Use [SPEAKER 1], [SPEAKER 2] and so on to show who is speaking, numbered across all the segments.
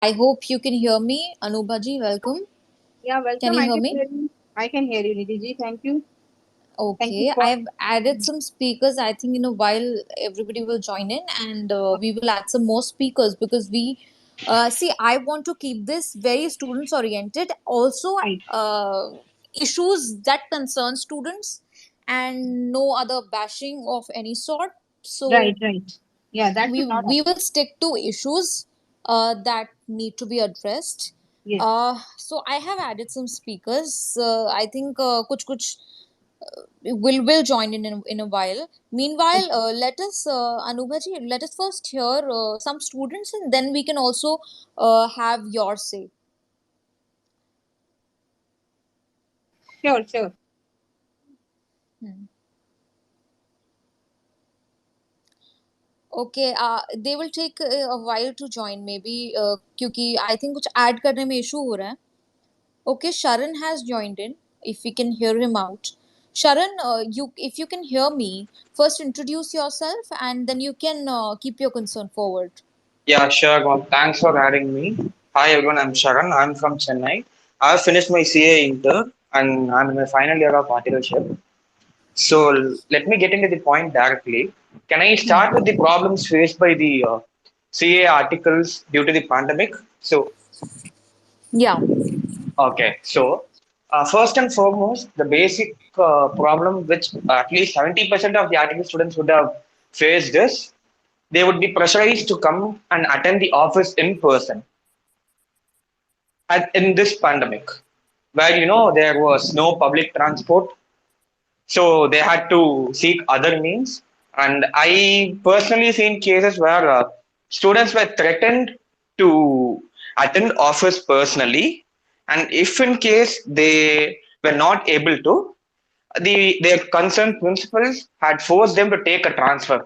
[SPEAKER 1] I hope you can hear me. Anubhaji, welcome.
[SPEAKER 2] Yeah,
[SPEAKER 1] Can
[SPEAKER 2] welcome.
[SPEAKER 1] you
[SPEAKER 2] I
[SPEAKER 1] hear
[SPEAKER 2] can
[SPEAKER 1] me?
[SPEAKER 2] hear you. I can hear you, Nidhi. Thank you. Thank you
[SPEAKER 1] Okay,
[SPEAKER 2] for.
[SPEAKER 1] I've added some speakers. I think in a while everybody will join in and we will add some more speakers because see, I want to keep this very students oriented. Also,
[SPEAKER 2] Right,
[SPEAKER 1] uh, issues that concern students and no other bashing of any sort. So,
[SPEAKER 2] right. Yeah, that should not
[SPEAKER 1] we
[SPEAKER 2] happen.
[SPEAKER 1] will stick to issues that need to be addressed.
[SPEAKER 2] Yes.
[SPEAKER 1] So I have added some speakers. I think kuch will join in a while. Meanwhile,
[SPEAKER 2] Okay.
[SPEAKER 1] let us Anubhaji, let us first hear some students, and then we can also have your say.
[SPEAKER 2] Sure, sure.
[SPEAKER 1] Hmm. Okay, they will take a while to join maybe क्योंकि I think कुछ add करने में issue हो रहा है. Okay, Sharan has joined in. If we can hear him out. Sharan, you if you can hear me, first introduce yourself and then you can keep your concern forward.
[SPEAKER 3] Yeah, sure. Well, thanks for having me. Hi, everyone. I'm Sharan. I'm from Chennai. I've finished my CA Inter and I'm in my final year of articleship. So let me get into the point directly. Can I
[SPEAKER 1] Hmm.
[SPEAKER 3] start with the problems faced by the CA articles due to the pandemic?
[SPEAKER 1] Yeah.
[SPEAKER 3] Okay. First and foremost, the basic problem which at least 70% of the article students would have faced is they would be pressurized to come and attend the office in person in this pandemic, where there was no public transport, so they had to seek other means. And I personally seen cases where students were threatened to attend office personally, and if in case they were not able to, their concerned principals had forced them to take a transfer,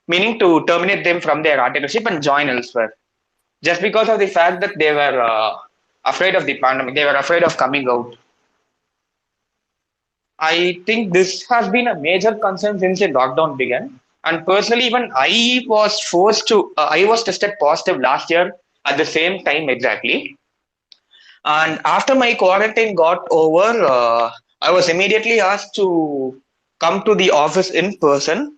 [SPEAKER 3] meaning to terminate them from their articleship and join elsewhere, just because of the fact that they were afraid of the pandemic. They were afraid of coming out. I think this has been a major concern since the lockdown began. And personally, even I was tested positive last year at the same time exactly. And after my quarantine got over, I was immediately asked to come to the office in person,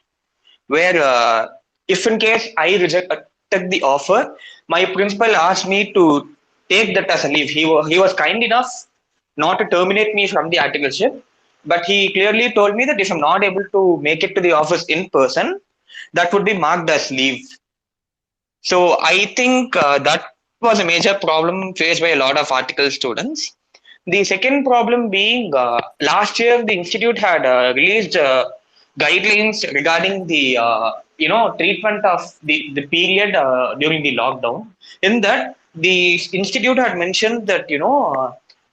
[SPEAKER 3] where if in case I rejected the offer, my principal asked me to take that as a leave. He was kind enough not to terminate me from the articleship, but he clearly told me that if I'm not able to make it to the office in person, that would be marked as leave. So I think that was a major problem faced by a lot of article students. The second problem being last year the institute had released guidelines regarding the treatment of the period during the lockdown. In that, the institute had mentioned that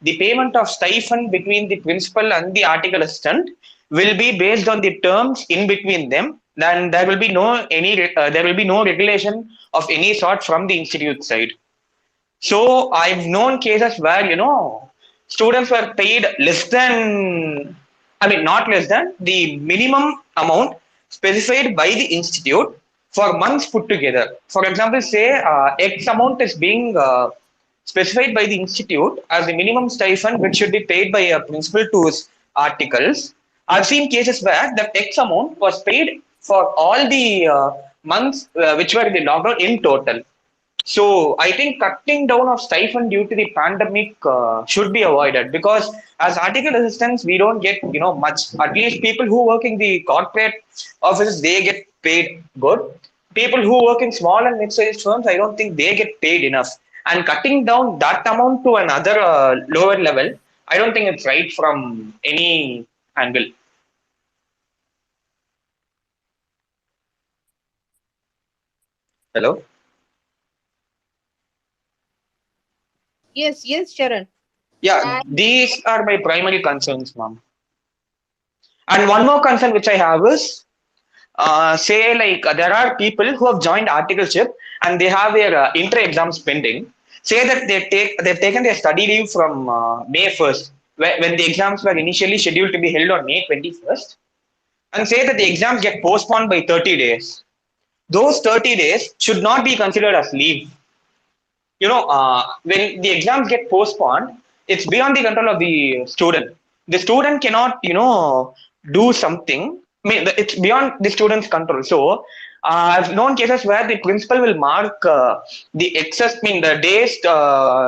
[SPEAKER 3] the payment of stipend between the principal and the article assistant will be based on the terms in between them. Then there will be no regulation of any sort from the institute side. So I've known cases where students were paid less than, I mean not less than the minimum amount specified by the institute for months put together. For example, say X amount is being specified by the institute as the minimum stipend which should be paid by a principal to his articles. I've seen cases where the X amount was paid for all the months which were in the lockdown in total. So I think cutting down of stipend due to the pandemic should be avoided, because as article assistants we don't get much. At least people who work in the corporate offices, they get paid good. People who work in small and mid-sized firms, I don't think they get paid enough. And cutting down that amount to another lower level, I don't think it's right from any angle. Hello.
[SPEAKER 2] Yes, yes, Sharan.
[SPEAKER 3] Yeah,
[SPEAKER 2] And
[SPEAKER 3] these are my primary concerns, ma'am. And one more concern which I have is say like there are people who have joined articleship and they have their inter exams pending. Say that they've taken their study leave from May 1st, when the exams were initially scheduled to be held on May 21st, and say that the exams get postponed by 30 days. Those 30 days should not be considered as leave. when the exams get postponed, it's beyond the control of the student. The student cannot, do something. I mean, it's beyond the student's control. So, I've known cases where the principal will mark the excess, I mean, the days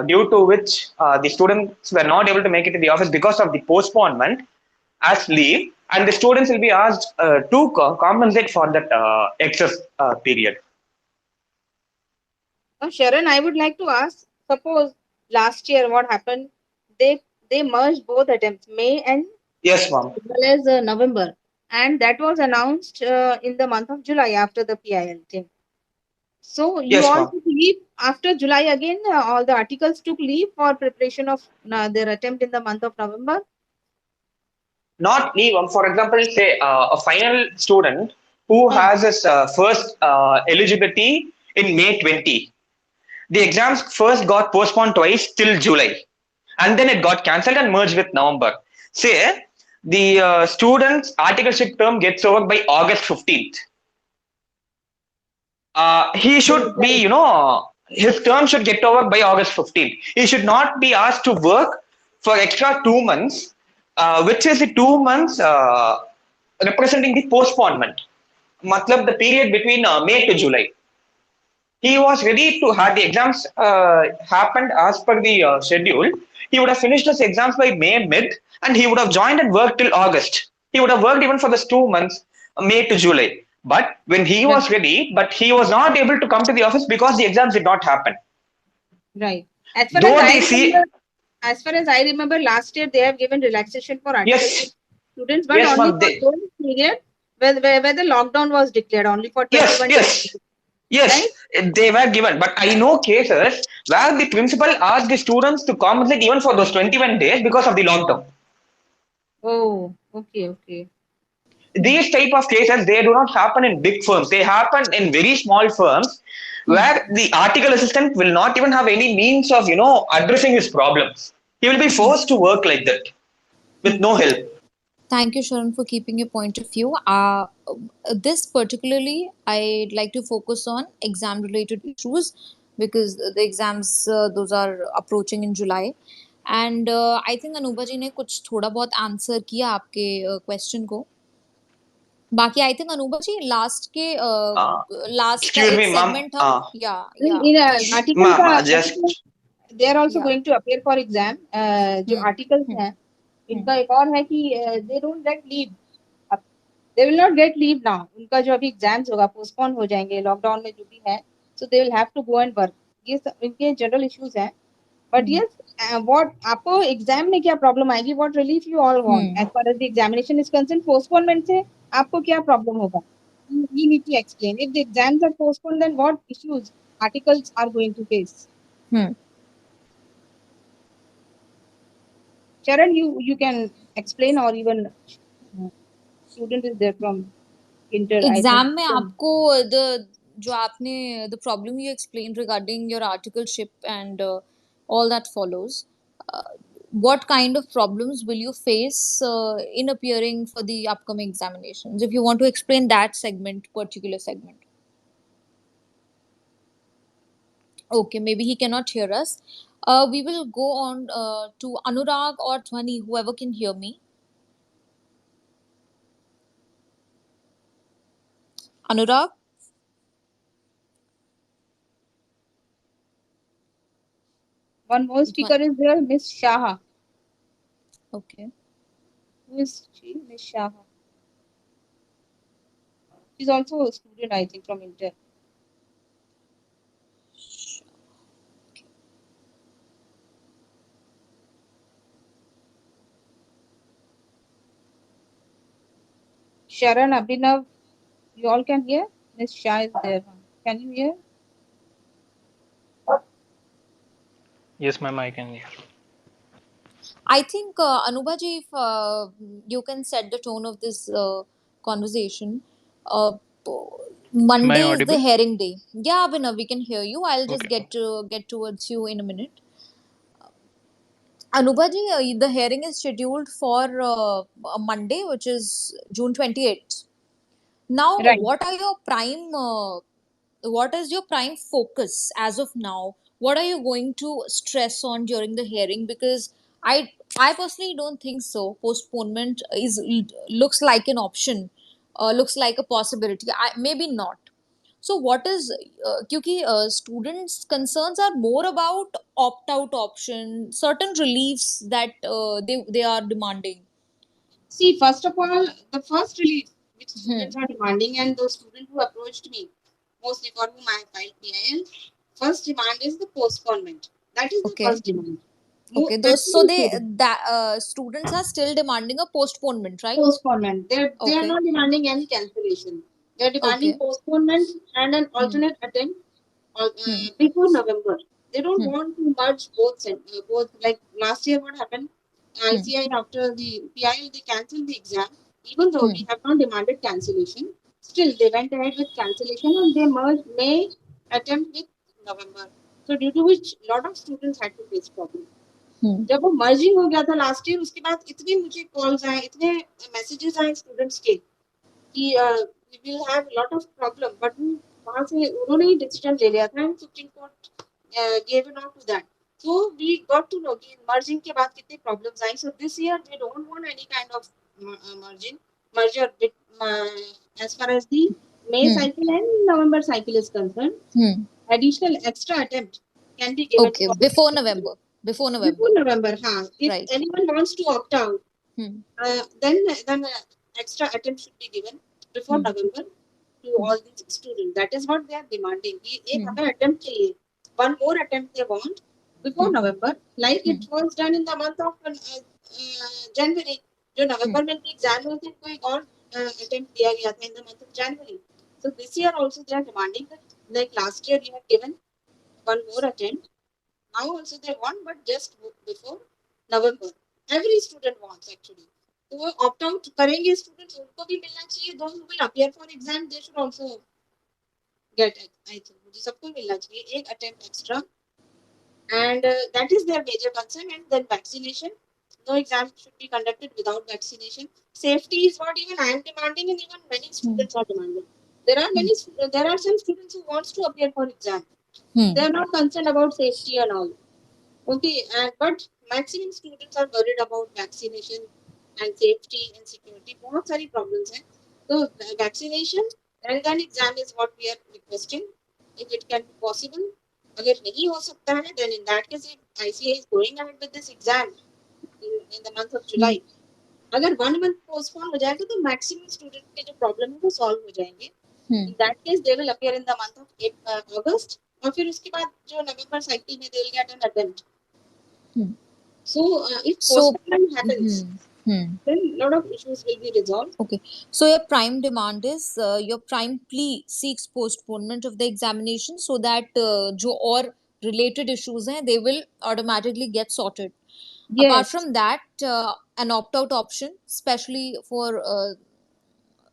[SPEAKER 3] due to which the students were not able to make it to the office because of the postponement as leave, and the students will be asked to compensate for that excess period.
[SPEAKER 2] Sharon, I would like to ask, suppose last year what happened, they merged both attempts, May and
[SPEAKER 3] Yes, ma'am.
[SPEAKER 2] as well as November, and that was announced in the month of July after the PIL thing. So you
[SPEAKER 3] Yes,
[SPEAKER 2] all
[SPEAKER 3] ma'am.
[SPEAKER 2] took leave after July again. All the articles took leave for preparation of their attempt in the month of November.
[SPEAKER 3] Not leave. For example, say a final student who has his first eligibility in May 20. The exams first got postponed twice till July, and then it got cancelled and merged with November. Say the student's articleship term gets over by August 15th. He should be, his term should get over by August 15th. He should not be asked to work for extra 2 months, which is the 2 months representing the postponement. Matlab the period between May to July. He was ready to have the exams happened as per the schedule. He would have finished his exams by May mid, and he would have joined and worked till August. He would have worked even for those 2 months, May to July. But when he was ready, but he was not able to come to the office because the exams did not happen.
[SPEAKER 2] Right. As far
[SPEAKER 3] Though
[SPEAKER 2] as
[SPEAKER 3] they
[SPEAKER 2] I
[SPEAKER 3] see,
[SPEAKER 2] remember, as far as I remember, last year they have given relaxation for articleship
[SPEAKER 3] yes,
[SPEAKER 2] students, but
[SPEAKER 3] yes,
[SPEAKER 2] only
[SPEAKER 3] ma'am,
[SPEAKER 2] for those period where the lockdown was declared, only for 21
[SPEAKER 3] yes,
[SPEAKER 2] days.
[SPEAKER 3] yes,
[SPEAKER 2] Right?
[SPEAKER 3] they were given. But I know cases where the principal asked the students to compensate even for those 21 days because of the lockdown.
[SPEAKER 2] Oh, okay.
[SPEAKER 3] These type of cases, they do not happen in big firms. They happen in very small firms where the article assistant will not even have any means of addressing his problems. He will be forced to work like that with no help.
[SPEAKER 1] Thank you, Sharon, for keeping your point of view. This particularly, I'd like to focus on exam-related issues because the exams those are approaching in July. And I think Anuba ji ने कुछ थोड़ा बहुत answer किया आपके question को. बाकी I think Anubha ji last के
[SPEAKER 3] Uh,
[SPEAKER 1] last का
[SPEAKER 3] excuse
[SPEAKER 1] एक
[SPEAKER 3] me, ma'am.
[SPEAKER 1] सेगमेंट हम या
[SPEAKER 2] In
[SPEAKER 1] tell me.
[SPEAKER 2] article
[SPEAKER 3] Ma'am,
[SPEAKER 2] article,
[SPEAKER 3] just
[SPEAKER 2] they are also
[SPEAKER 1] या
[SPEAKER 2] going to appear for exam. जो articles हैं, इनका एक और है कि they don't get leave. They will not get leave now. उनका जो अभी एग्जाम्स होगा पोस्टपोन हो जाएंगे लॉकडाउन में जो भी है. So they will have to go and work. ये इनके जनरल इश्यूज हैं. But yes, what आपको एग्जाम में क्या प्रॉब्लम आएगी? What relief you all want? As far as the examination is concerned, postponement से आपको क्या प्रॉब्लम होगा? You need to explain. If the exams are postponed, then what issues articles are going to face? Sharon, you can explain, or even student is there from inter.
[SPEAKER 1] Exam में आपको the जो आपने the problem you explain regarding your articleship and all that follows, what kind of problems will you face in appearing for the upcoming examinations, if you want to explain that particular segment? Okay, maybe he cannot hear us. We will go on to Anurag or Dhwani, whoever can hear me. Anurag?
[SPEAKER 2] One more speaker is there, Miss Shaha.
[SPEAKER 1] Okay.
[SPEAKER 2] Who is she? Miss Shaha. She's also a student, I think, from Inter. Sharon, Abhinav, you all can hear? Miss Shah is there. Can you hear?
[SPEAKER 4] Yes, ma'am, I can hear.
[SPEAKER 1] I think, Anuba ji, if you can set the tone of this conversation. Monday is the
[SPEAKER 4] audible?
[SPEAKER 1] hearing day. Yeah, Abhinav, we can hear you. I'll just get towards you in a minute. Anuba ji, the hearing is scheduled for a Monday, which is June 28th. Now,
[SPEAKER 2] Right.
[SPEAKER 1] what is your prime focus as of now? what are you going to stress on during the hearing? Because I personally don't think so. Postponement is looks like an option, looks like a possibility. Maybe not. So what is क्योंकि students concerns are more about opt out option, certain reliefs that they are demanding.
[SPEAKER 2] See, first of all, the first relief which
[SPEAKER 1] Hmm.
[SPEAKER 2] students are demanding, and those students who approached me, mostly for whom I filed PIL, first demand is the postponement. That is the
[SPEAKER 1] Okay.
[SPEAKER 2] first demand. No,
[SPEAKER 1] Okay, those so
[SPEAKER 2] actually,
[SPEAKER 1] they that students are still demanding a postponement, right?
[SPEAKER 2] postponement. They are
[SPEAKER 1] Okay,
[SPEAKER 2] not demanding any cancellation. They are demanding
[SPEAKER 1] okay.
[SPEAKER 2] postponement and an
[SPEAKER 1] Hmm.
[SPEAKER 2] alternate attempt
[SPEAKER 1] Hmm.
[SPEAKER 2] before November. They don't
[SPEAKER 1] Hmm.
[SPEAKER 2] want to merge both. Like last year, what happened?
[SPEAKER 1] Hmm.
[SPEAKER 2] ICI after the PIL they cancelled the exam, even though
[SPEAKER 1] Hmm.
[SPEAKER 2] we have not demanded cancellation. Still, they went ahead with cancellation and they merged May attempt with November. So due to which lot of students had to face problem.
[SPEAKER 1] Hmm.
[SPEAKER 2] जब वो merging हो गया था last year, उसके बाद इतने मुझे calls आए, इतने मैसेजेस आए स्टूडेंट्स के कि we will have lot of problem, but वहां से उन्होंने ही डिसीजन ले लिया था and supreme court gave an out to that. So we got to know कि merging के बाद कितने problems I. So this year we don't want any kind of merger as far as the May
[SPEAKER 1] Hmm.
[SPEAKER 2] cycle and November cycle is concerned.
[SPEAKER 1] Hmm.
[SPEAKER 2] Additional extra attempt can be given
[SPEAKER 1] Okay,
[SPEAKER 2] to
[SPEAKER 1] before November. Before November.
[SPEAKER 2] before November. If
[SPEAKER 1] Right.
[SPEAKER 2] anyone wants to opt out,
[SPEAKER 1] Hmm.
[SPEAKER 2] then extra attempt should be given before
[SPEAKER 1] Hmm.
[SPEAKER 2] November to all these students. That is what they are demanding. कि एक
[SPEAKER 1] Hmm.
[SPEAKER 2] हमें attempt चाहिए. One more attempt they want before
[SPEAKER 1] Hmm.
[SPEAKER 2] November, like it was done in the month of January. जो नवंबर में exam हुए थे, कोई और attempt दिया गया था in the month of January. So this year also they are demanding that, like last year you have given one more attempt. Now also they want, but just before November. Every student wants actually. तो वो opt out करेंगे students, उनको भी मिलना चाहिए. Those who will appear for exam, they should also get it. I think मुझे सबको मिलना चाहिए एक attempt extra, and that is their major concern. And then vaccination. No exam should be conducted without vaccination. Safety is what even I am demanding, and even many students are demanding. There are some students who wants to appear for exam.
[SPEAKER 1] Hmm.
[SPEAKER 2] They are not concerned about safety and all. Okay, but maximum students are worried about vaccination and safety and security. बहुत सारी problems हैं. So vaccination and then exam is what we are requesting. If it can be possible, अगर नहीं हो सकता है, then in that case, if ICA is going ahead with this exam in the month of July, अगर 1 month postpone हो जाएगा तो maximum student के जो problem है वो solve हो जाएंगे. In that case, they will appear in the month of August. और फिर उसके बाद जो नवंबर साइकिल में they will get an attempt. So if postponement happens, then a lot of issues will be resolved.
[SPEAKER 1] Okay. So your prime demand is your prime plea seeks postponement of the examination so that जो और related issues हैं they will automatically get sorted.
[SPEAKER 2] Yes.
[SPEAKER 1] Apart from that, an opt-out option, especially for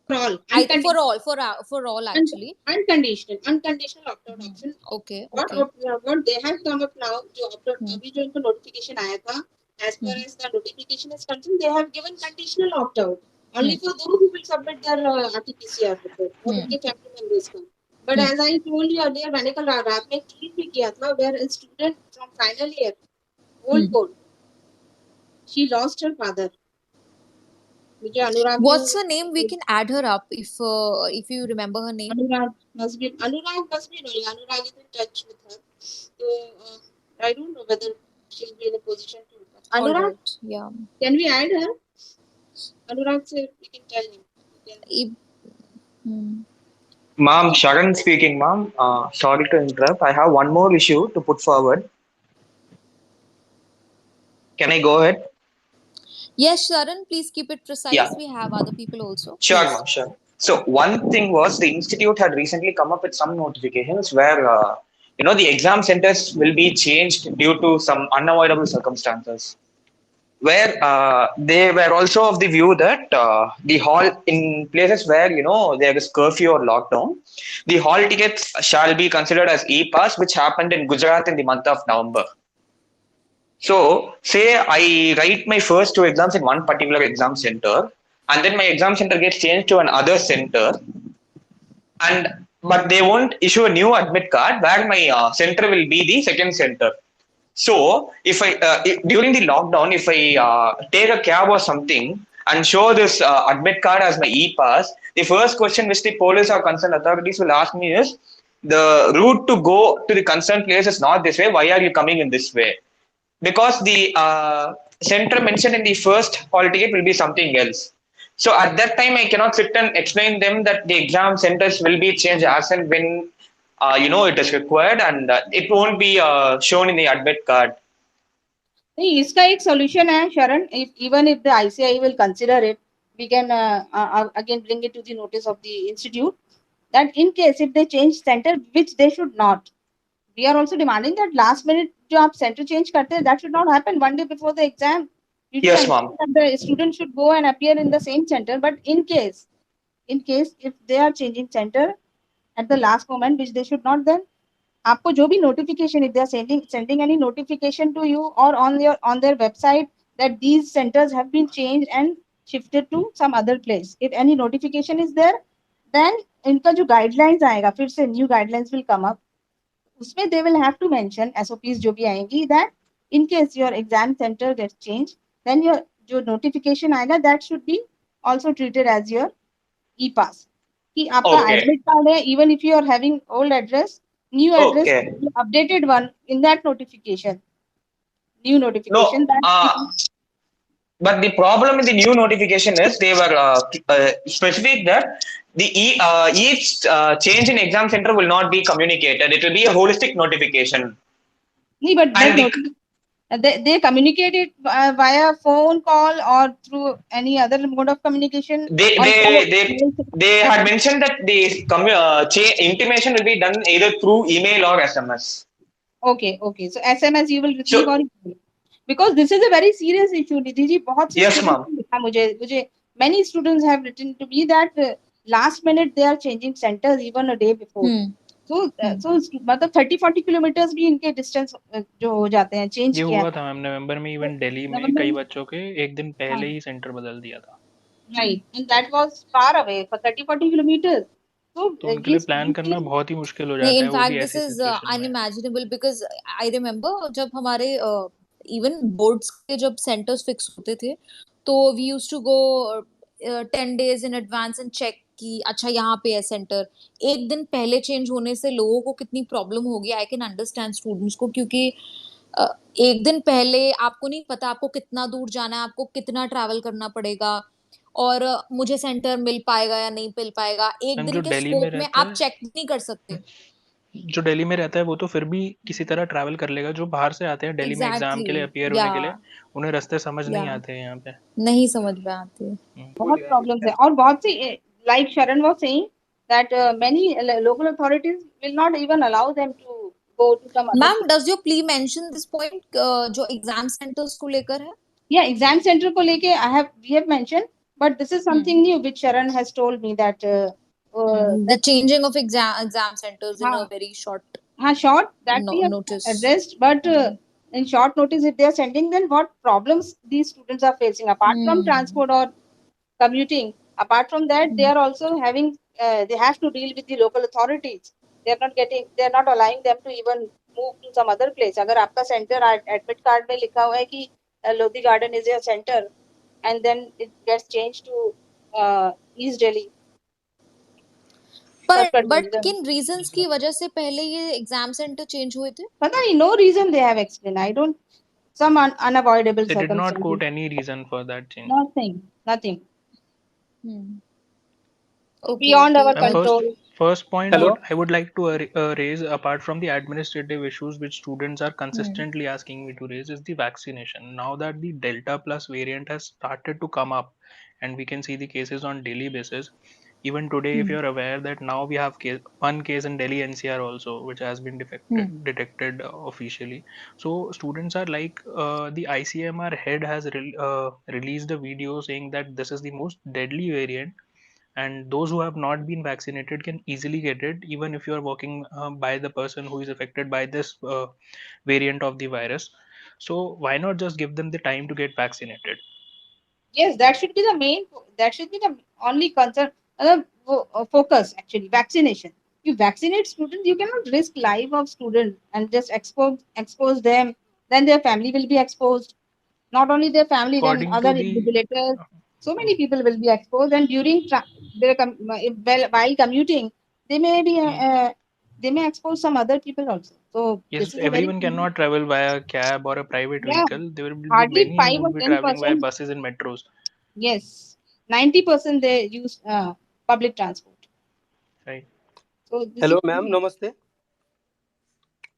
[SPEAKER 2] For all.
[SPEAKER 1] I think for all actually.
[SPEAKER 2] Unconditional opt-out option.
[SPEAKER 1] Okay.
[SPEAKER 2] What they have come up now, जो opt-out अभी जो इनको notification आया था, as far as the notification is concerned, they have given conditional opt-out only for those who will submit their RT-PCR report और उनके family members का. But as I told you earlier, मैंने कल रात में tweet भी किया था, where a student from final year, old code, she lost her father. मुझे अनुराग.
[SPEAKER 1] What's her name? We can add her up if you remember her name.
[SPEAKER 2] Anurag must be knowing. Anurag is in touch with her. So I don't know whether she'll be in a position to. Anurag,
[SPEAKER 1] Alright, yeah.
[SPEAKER 2] can we add her? Anurag, say we can tell him.
[SPEAKER 3] Ma'am, Sharan speaking, ma'am. Sorry to interrupt. I have one more issue to put forward. Can I go ahead?
[SPEAKER 1] Yes, Sharan, please keep it precise.
[SPEAKER 3] Yeah.
[SPEAKER 1] We have other people also.
[SPEAKER 3] Sure,
[SPEAKER 1] Please.
[SPEAKER 3] ma'am, sure. So one thing was the institute had recently come up with some notifications where the exam centers will be changed due to some unavoidable circumstances. Where they were also of the view that the hall in places where there is curfew or lockdown, the hall tickets shall be considered as e-pass, which happened in Gujarat in the month of November. So, say I write my first 2 exams in one particular exam center, and then my exam center gets changed to another center, and but they won't issue a new admit card where my center will be the second center. So if during the lockdown, if I take a cab or something and show this admit card as my e-pass, the first question which the police or concerned authorities will ask me is, the route to go to the concerned place is not this way. Why are you coming in this way? Because the center mentioned in the first hall ticket will be something else. So at that time, I cannot sit and explain them that the exam centers will be changed as and when it is required, and it won't be shown in the admit card.
[SPEAKER 2] नहीं, इसका एक solution है Sharan. Even if the ICI will consider it, we can again bring it to the notice of the institute that in case if they change center, which they should not, we are also demanding that last minute जो आप center change करते हैं, that should not happen one day before the exam. You should
[SPEAKER 3] Yes,
[SPEAKER 2] ensure
[SPEAKER 3] ma'am.
[SPEAKER 2] that the student should go and appear in the same center. But in case if they are changing center at the last moment, which they should not, then आपको जो भी notification, if they are sending any notification to you or on their website that these centers have been changed and shifted to some other place, if any notification is there, then इनका जो guidelines आएगा, फिर से new guidelines will come up. उसमें they will have to mention SOPs जो भी आएंगी, that in case your exam center gets changed, then your जो notification आएगा, that should be also treated as your e-pass. कि आपका
[SPEAKER 3] Okay.
[SPEAKER 2] admit card है, even if you are having old address, new address,
[SPEAKER 3] Okay.
[SPEAKER 2] updated one in that notification, new notification.
[SPEAKER 3] No, but the problem in the new notification is they were specific that each change in exam center will not be communicated. It will be a holistic notification.
[SPEAKER 2] नहीं, but
[SPEAKER 3] And
[SPEAKER 2] they communicate it via phone call or through any other mode of communication.
[SPEAKER 3] They had mentioned that the intimation will be done either through email or SMS.
[SPEAKER 2] Okay. So SMS you will receive or email. Because this is a very serious issue, Nidhi ji. बहुत से
[SPEAKER 3] Yes,
[SPEAKER 2] students
[SPEAKER 3] ma'am.
[SPEAKER 2] ने लिखा मुझे many students have written to me that last minute they are changing centers even a day before. So मतलब 30-40 kilometers भी इनके distance जो हो जाते हैं change
[SPEAKER 4] ये
[SPEAKER 2] किया
[SPEAKER 4] हुआ था मैम नवंबर में, इवन दिल्ली में कई बच्चों के एक दिन पहले ही सेंटर बदल दिया था.
[SPEAKER 2] Right, and that was far away for 30-40 kilometers.
[SPEAKER 4] तो उनके लिए प्लान करना बहुत ही मुश्किल हो जाता है, वो भी
[SPEAKER 1] इनफैक्ट दिस
[SPEAKER 4] ऐसी
[SPEAKER 1] इज
[SPEAKER 4] सिचुएशन में.
[SPEAKER 1] अनइमेजिनेबल बिकॉज आई रिमेम्बर जब हमारे इवन बोर्ड्स के जब सेंटर्स फिक्स होते थे तो we used to go 10 days in advance and check कि अच्छा यहाँ पे है सेंटर. एक दिन पहले चेंज होने से लोगों को कितनी प्रॉब्लम होगी. आई कैन अंडरस्टैंड स्टूडेंट्स को, क्योंकि एक दिन पहले आपको नहीं पता आपको कितना दूर जाना है, आपको कितना ट्रैवल करना पड़ेगा और मुझे सेंटर मिल पाएगा या नहीं मिल पाएगा. एक दिन के स्कोप में आप चेक नहीं कर सकते.
[SPEAKER 4] जो दिल्ली में रहता है वो तो फिर भी किसी तरह ट्रैवल कर लेगा. जो बाहर से आते हैं दिल्ली में एग्जाम के लिए अपियर होने के लिए, उन्हें रास्ते समझ नहीं आते हैं, यहाँ पे
[SPEAKER 1] नहीं समझ में आते.
[SPEAKER 2] बहुत प्रॉब्लम्स है. और बहुत सी like Sharan was saying that many local authorities will not even allow them to go to some other.
[SPEAKER 1] Ma'am, does your plea mention this point जो exam centers को लेकर है?
[SPEAKER 2] Yeah, exam center को लेके we have mentioned, but this is something new which Sharan has told me that
[SPEAKER 1] the changing of exam centers in a very short
[SPEAKER 2] short that we have
[SPEAKER 1] notice
[SPEAKER 2] addressed, but in short notice if they are sending, then what problems these students are facing apart from transport or commuting. Apart from that, they are also having they have to deal with the local authorities. They are not allowing them to even move to some other place. अगर आपका center admit card में लिखा हुआ है कि Lodi Garden is your center, and then it gets changed to East Delhi.
[SPEAKER 1] But किन reasons की वजह से पहले ये exam center change हुए थे?
[SPEAKER 2] पता नहीं, no reason they have explained. I don't. Some unavoidable
[SPEAKER 4] They
[SPEAKER 2] circumstances.
[SPEAKER 4] did not quote any reason for that change.
[SPEAKER 2] Nothing.
[SPEAKER 1] Okay,
[SPEAKER 2] Beyond our control.
[SPEAKER 4] First point I would like to raise, apart from the administrative issues which students are consistently asking me to raise, is the vaccination. Now that the Delta Plus variant has started to come up and we can see the cases on daily basis, even today if you're aware that now we have one case in Delhi NCR also which has been detected officially. So students are like, the ICMR head has released a video saying that this is the most deadly variant, and those who have not been vaccinated can easily get it, even if you are walking by the person who is affected by this variant of the virus. So why not just give them the time to get vaccinated?
[SPEAKER 2] Yes, that should be the only concern, focus actually, vaccination. You vaccinate students, you cannot risk life of students and just expose them. Then their family will be exposed. Not only their family, then
[SPEAKER 4] According
[SPEAKER 2] other
[SPEAKER 4] to the
[SPEAKER 2] invigilators. So many people will be exposed, and during while commuting, they may be
[SPEAKER 4] Hmm.
[SPEAKER 2] they may expose some other people also. So
[SPEAKER 4] Yes,
[SPEAKER 2] this is a very
[SPEAKER 4] everyone cannot travel via cab or a private
[SPEAKER 2] yeah,
[SPEAKER 4] vehicle. There will be
[SPEAKER 2] hardly
[SPEAKER 4] many who
[SPEAKER 2] 5
[SPEAKER 4] will
[SPEAKER 2] or
[SPEAKER 4] be traveling via
[SPEAKER 2] 10%.
[SPEAKER 4] buses and metros.
[SPEAKER 2] Yes, 90% they use public transport.
[SPEAKER 4] Right.
[SPEAKER 2] So this
[SPEAKER 5] Hello,
[SPEAKER 2] is
[SPEAKER 5] ma'am. Namaste.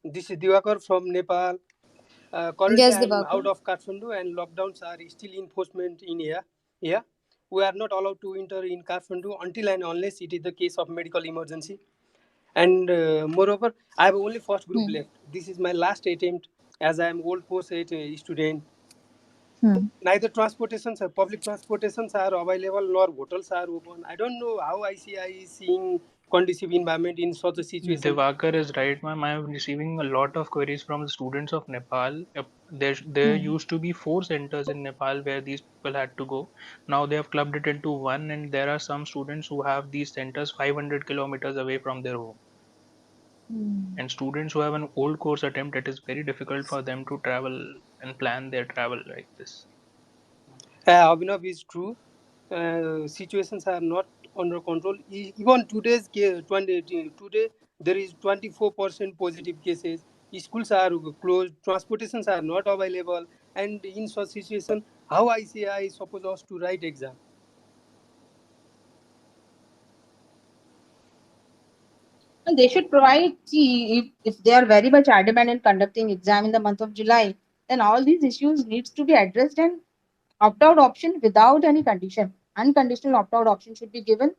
[SPEAKER 5] This is Diwakar from Nepal. Currently,
[SPEAKER 1] Yes,
[SPEAKER 5] I am out
[SPEAKER 1] Diwakar.
[SPEAKER 5] of Kathmandu, and lockdowns are still enforcement in here. Here, we are not allowed to enter in Kathmandu until and unless it is the case of medical emergency. And moreover, I have only first group
[SPEAKER 1] Hmm.
[SPEAKER 5] left. This is my last attempt, as I am old post student.
[SPEAKER 1] Hmm.
[SPEAKER 5] Neither transportations or public transportations are available, nor hotels are open. I don't know how ICI is seeing conducive environment in such a situation.
[SPEAKER 4] Devakar is right, ma'am. I am receiving a lot of queries from the students of Nepal. There
[SPEAKER 1] Hmm.
[SPEAKER 4] used to be 4 centers in Nepal where these people had to go. Now they have clubbed it into one, and there are some students who have these centers 500 kilometers away from their home.
[SPEAKER 1] Hmm.
[SPEAKER 4] And students who have an old course attempt, it is very difficult for them to travel and plan their travel like this.
[SPEAKER 5] Abhinav is true. Situations are not under control. Even today there is 24% positive cases. Schools are closed. Transportations are not available. And in such situation, how ICI is supposed to write exam?
[SPEAKER 2] and they should provide, see, if they are very much adamant in conducting exam in the month of July, then all these issues needs to be addressed, and opt-out option without any condition. Unconditional opt-out option should be given.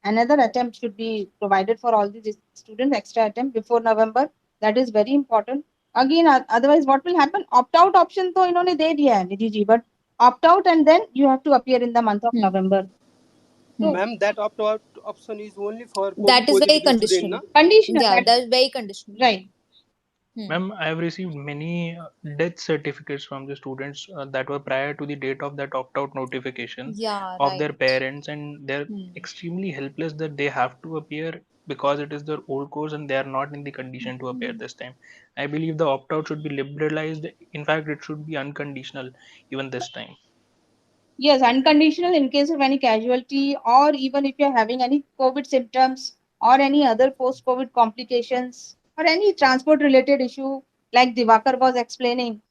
[SPEAKER 2] Another attempt should be provided for all these students, extra attempt before November. That is very important. Again, otherwise what will happen? Opt-out option तो इन्होंने दे दिया है Nidhi ji, but opt-out and then you have to appear in the month of
[SPEAKER 1] Hmm.
[SPEAKER 2] November. So
[SPEAKER 5] Ma'am, that opt-out option is only for COVID
[SPEAKER 1] That is very
[SPEAKER 5] positive student, na?
[SPEAKER 1] conditional.
[SPEAKER 2] conditional,
[SPEAKER 1] Yeah,
[SPEAKER 2] that
[SPEAKER 1] that is very conditional.
[SPEAKER 2] right.
[SPEAKER 1] Hmm.
[SPEAKER 4] Ma'am, I have received many death certificates from the students that were prior to the date of that opt-out notification
[SPEAKER 1] Yeah,
[SPEAKER 4] of their
[SPEAKER 1] right.
[SPEAKER 4] parents, and they're
[SPEAKER 1] Hmm.
[SPEAKER 4] extremely helpless that they have to appear because it is their old course and they are not in the condition to appear this time. I believe the opt-out should be liberalized. In fact, it should be unconditional even this time.
[SPEAKER 2] Yes, unconditional in case of any casualty, or even if you're having any COVID symptoms or any other post-COVID complications or any transport related issue, like Divakar was explaining,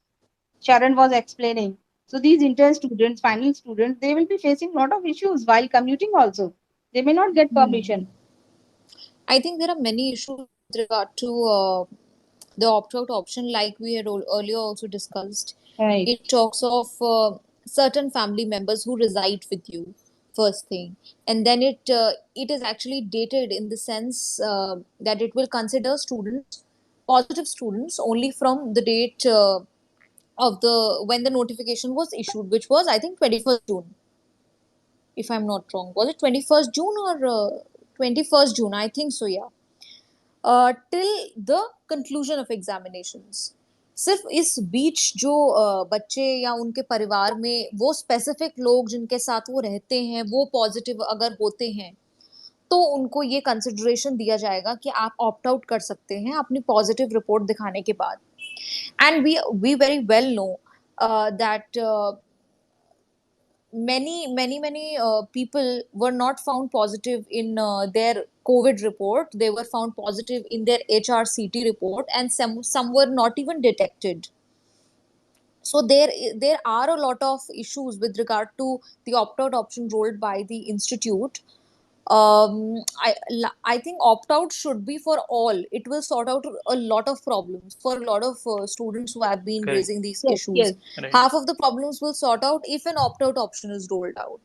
[SPEAKER 2] Sharon was explaining. So these intern students, final students, they will be facing a lot of issues while commuting also. They may not get
[SPEAKER 1] Hmm.
[SPEAKER 2] permission.
[SPEAKER 1] I think there are many issues with regard to the opt-out option, like we had earlier also discussed.
[SPEAKER 2] Right.
[SPEAKER 1] It talks of certain family members who reside with you, first thing, and then it is actually dated in the sense that it will consider students, positive students, only from the date of the when the notification was issued, which was I think 21st June, if I'm not wrong. Was it 21st June or 21st June? I think so, yeah. Till the conclusion of examinations. सिर्फ इस बीच जो बच्चे या उनके परिवार में वो specific लोग जिनके साथ वो रहते हैं वो पॉजिटिव अगर होते हैं तो उनको ये कंसिडरेशन दिया जाएगा कि आप ऑप्ट आउट कर सकते हैं अपनी पॉजिटिव रिपोर्ट दिखाने के बाद and we very well know that many people were not found positive in their COVID report. They were found positive in their HRCT report, and some were not even detected. So there are a lot of issues with regard to the opt out option rolled by the institute. I think opt out should be for all. It will sort out a lot of problems for a lot of students who have been
[SPEAKER 4] Correct.
[SPEAKER 1] raising these
[SPEAKER 2] Yes,
[SPEAKER 1] issues.
[SPEAKER 2] yes.
[SPEAKER 4] Right.
[SPEAKER 1] Half of the problems will sort out if an opt out option is rolled out.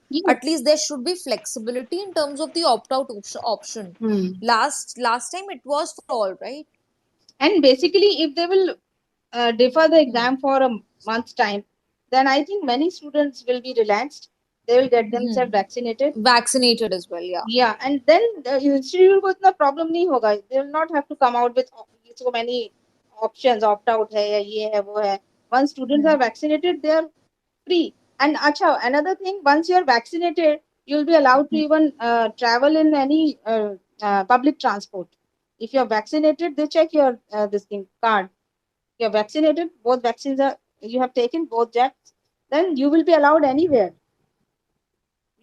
[SPEAKER 2] Yes.
[SPEAKER 1] At least there should be flexibility in terms of the opt out option. Last time it was for all, right?
[SPEAKER 2] And basically, if they will defer the exam for a month's time, then I think many students will be relaxed. They will get themselves vaccinated.
[SPEAKER 1] Vaccinated as well, yeah.
[SPEAKER 2] Yeah, and then the institute को इतना problem नहीं होगा. They will not have to come out with so many options, opt out है या ये है वो है. Once students are vaccinated, they are free. And acha, another thing, once you are vaccinated, you'll be allowed to even travel in any public transport. If you're vaccinated, they check your this thing card. You're vaccinated, both vaccines are, you have taken both jabs, then you will be allowed anywhere.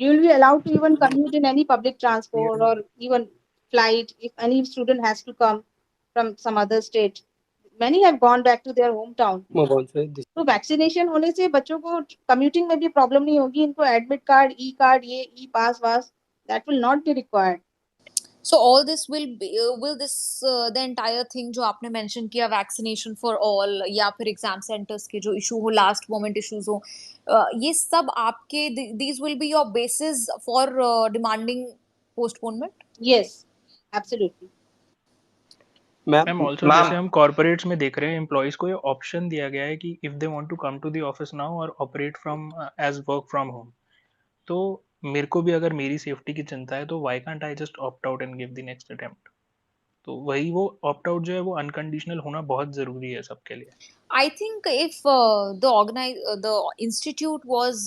[SPEAKER 2] You will be allowed to even commute in any public transport or even flight if any student has to come from some other state. Many have gone back to their hometown. तो vaccination होने से बच्चों को commuting में भी problem नहीं होगी. इनको एडमिट कार्ड ये ई पास वास that will not be required.
[SPEAKER 1] So all this will this the entire thing जो आपने mention किया vaccination for all या फिर exam centers के जो issue हो last moment issues हो ये सब आपके these will be your basis for demanding postponement?
[SPEAKER 2] Yes, absolutely.
[SPEAKER 4] Ma'am also जैसे हम कॉर्पोरेट्स में देख रहे हैं एम्प्लॉयज को ये ऑप्शन दिया गया है कि if they want to come to the office now और operate from as work from home, तो मेरे को भी अगर मेरी सेफ्टी की चिंता है तो why can't I just opt out and give the next attempt. तो वही वो ऑप्ट आउट जो है वो अनकंडीशनल होना बहुत जरूरी है सबके लिए.
[SPEAKER 1] I think if the institute was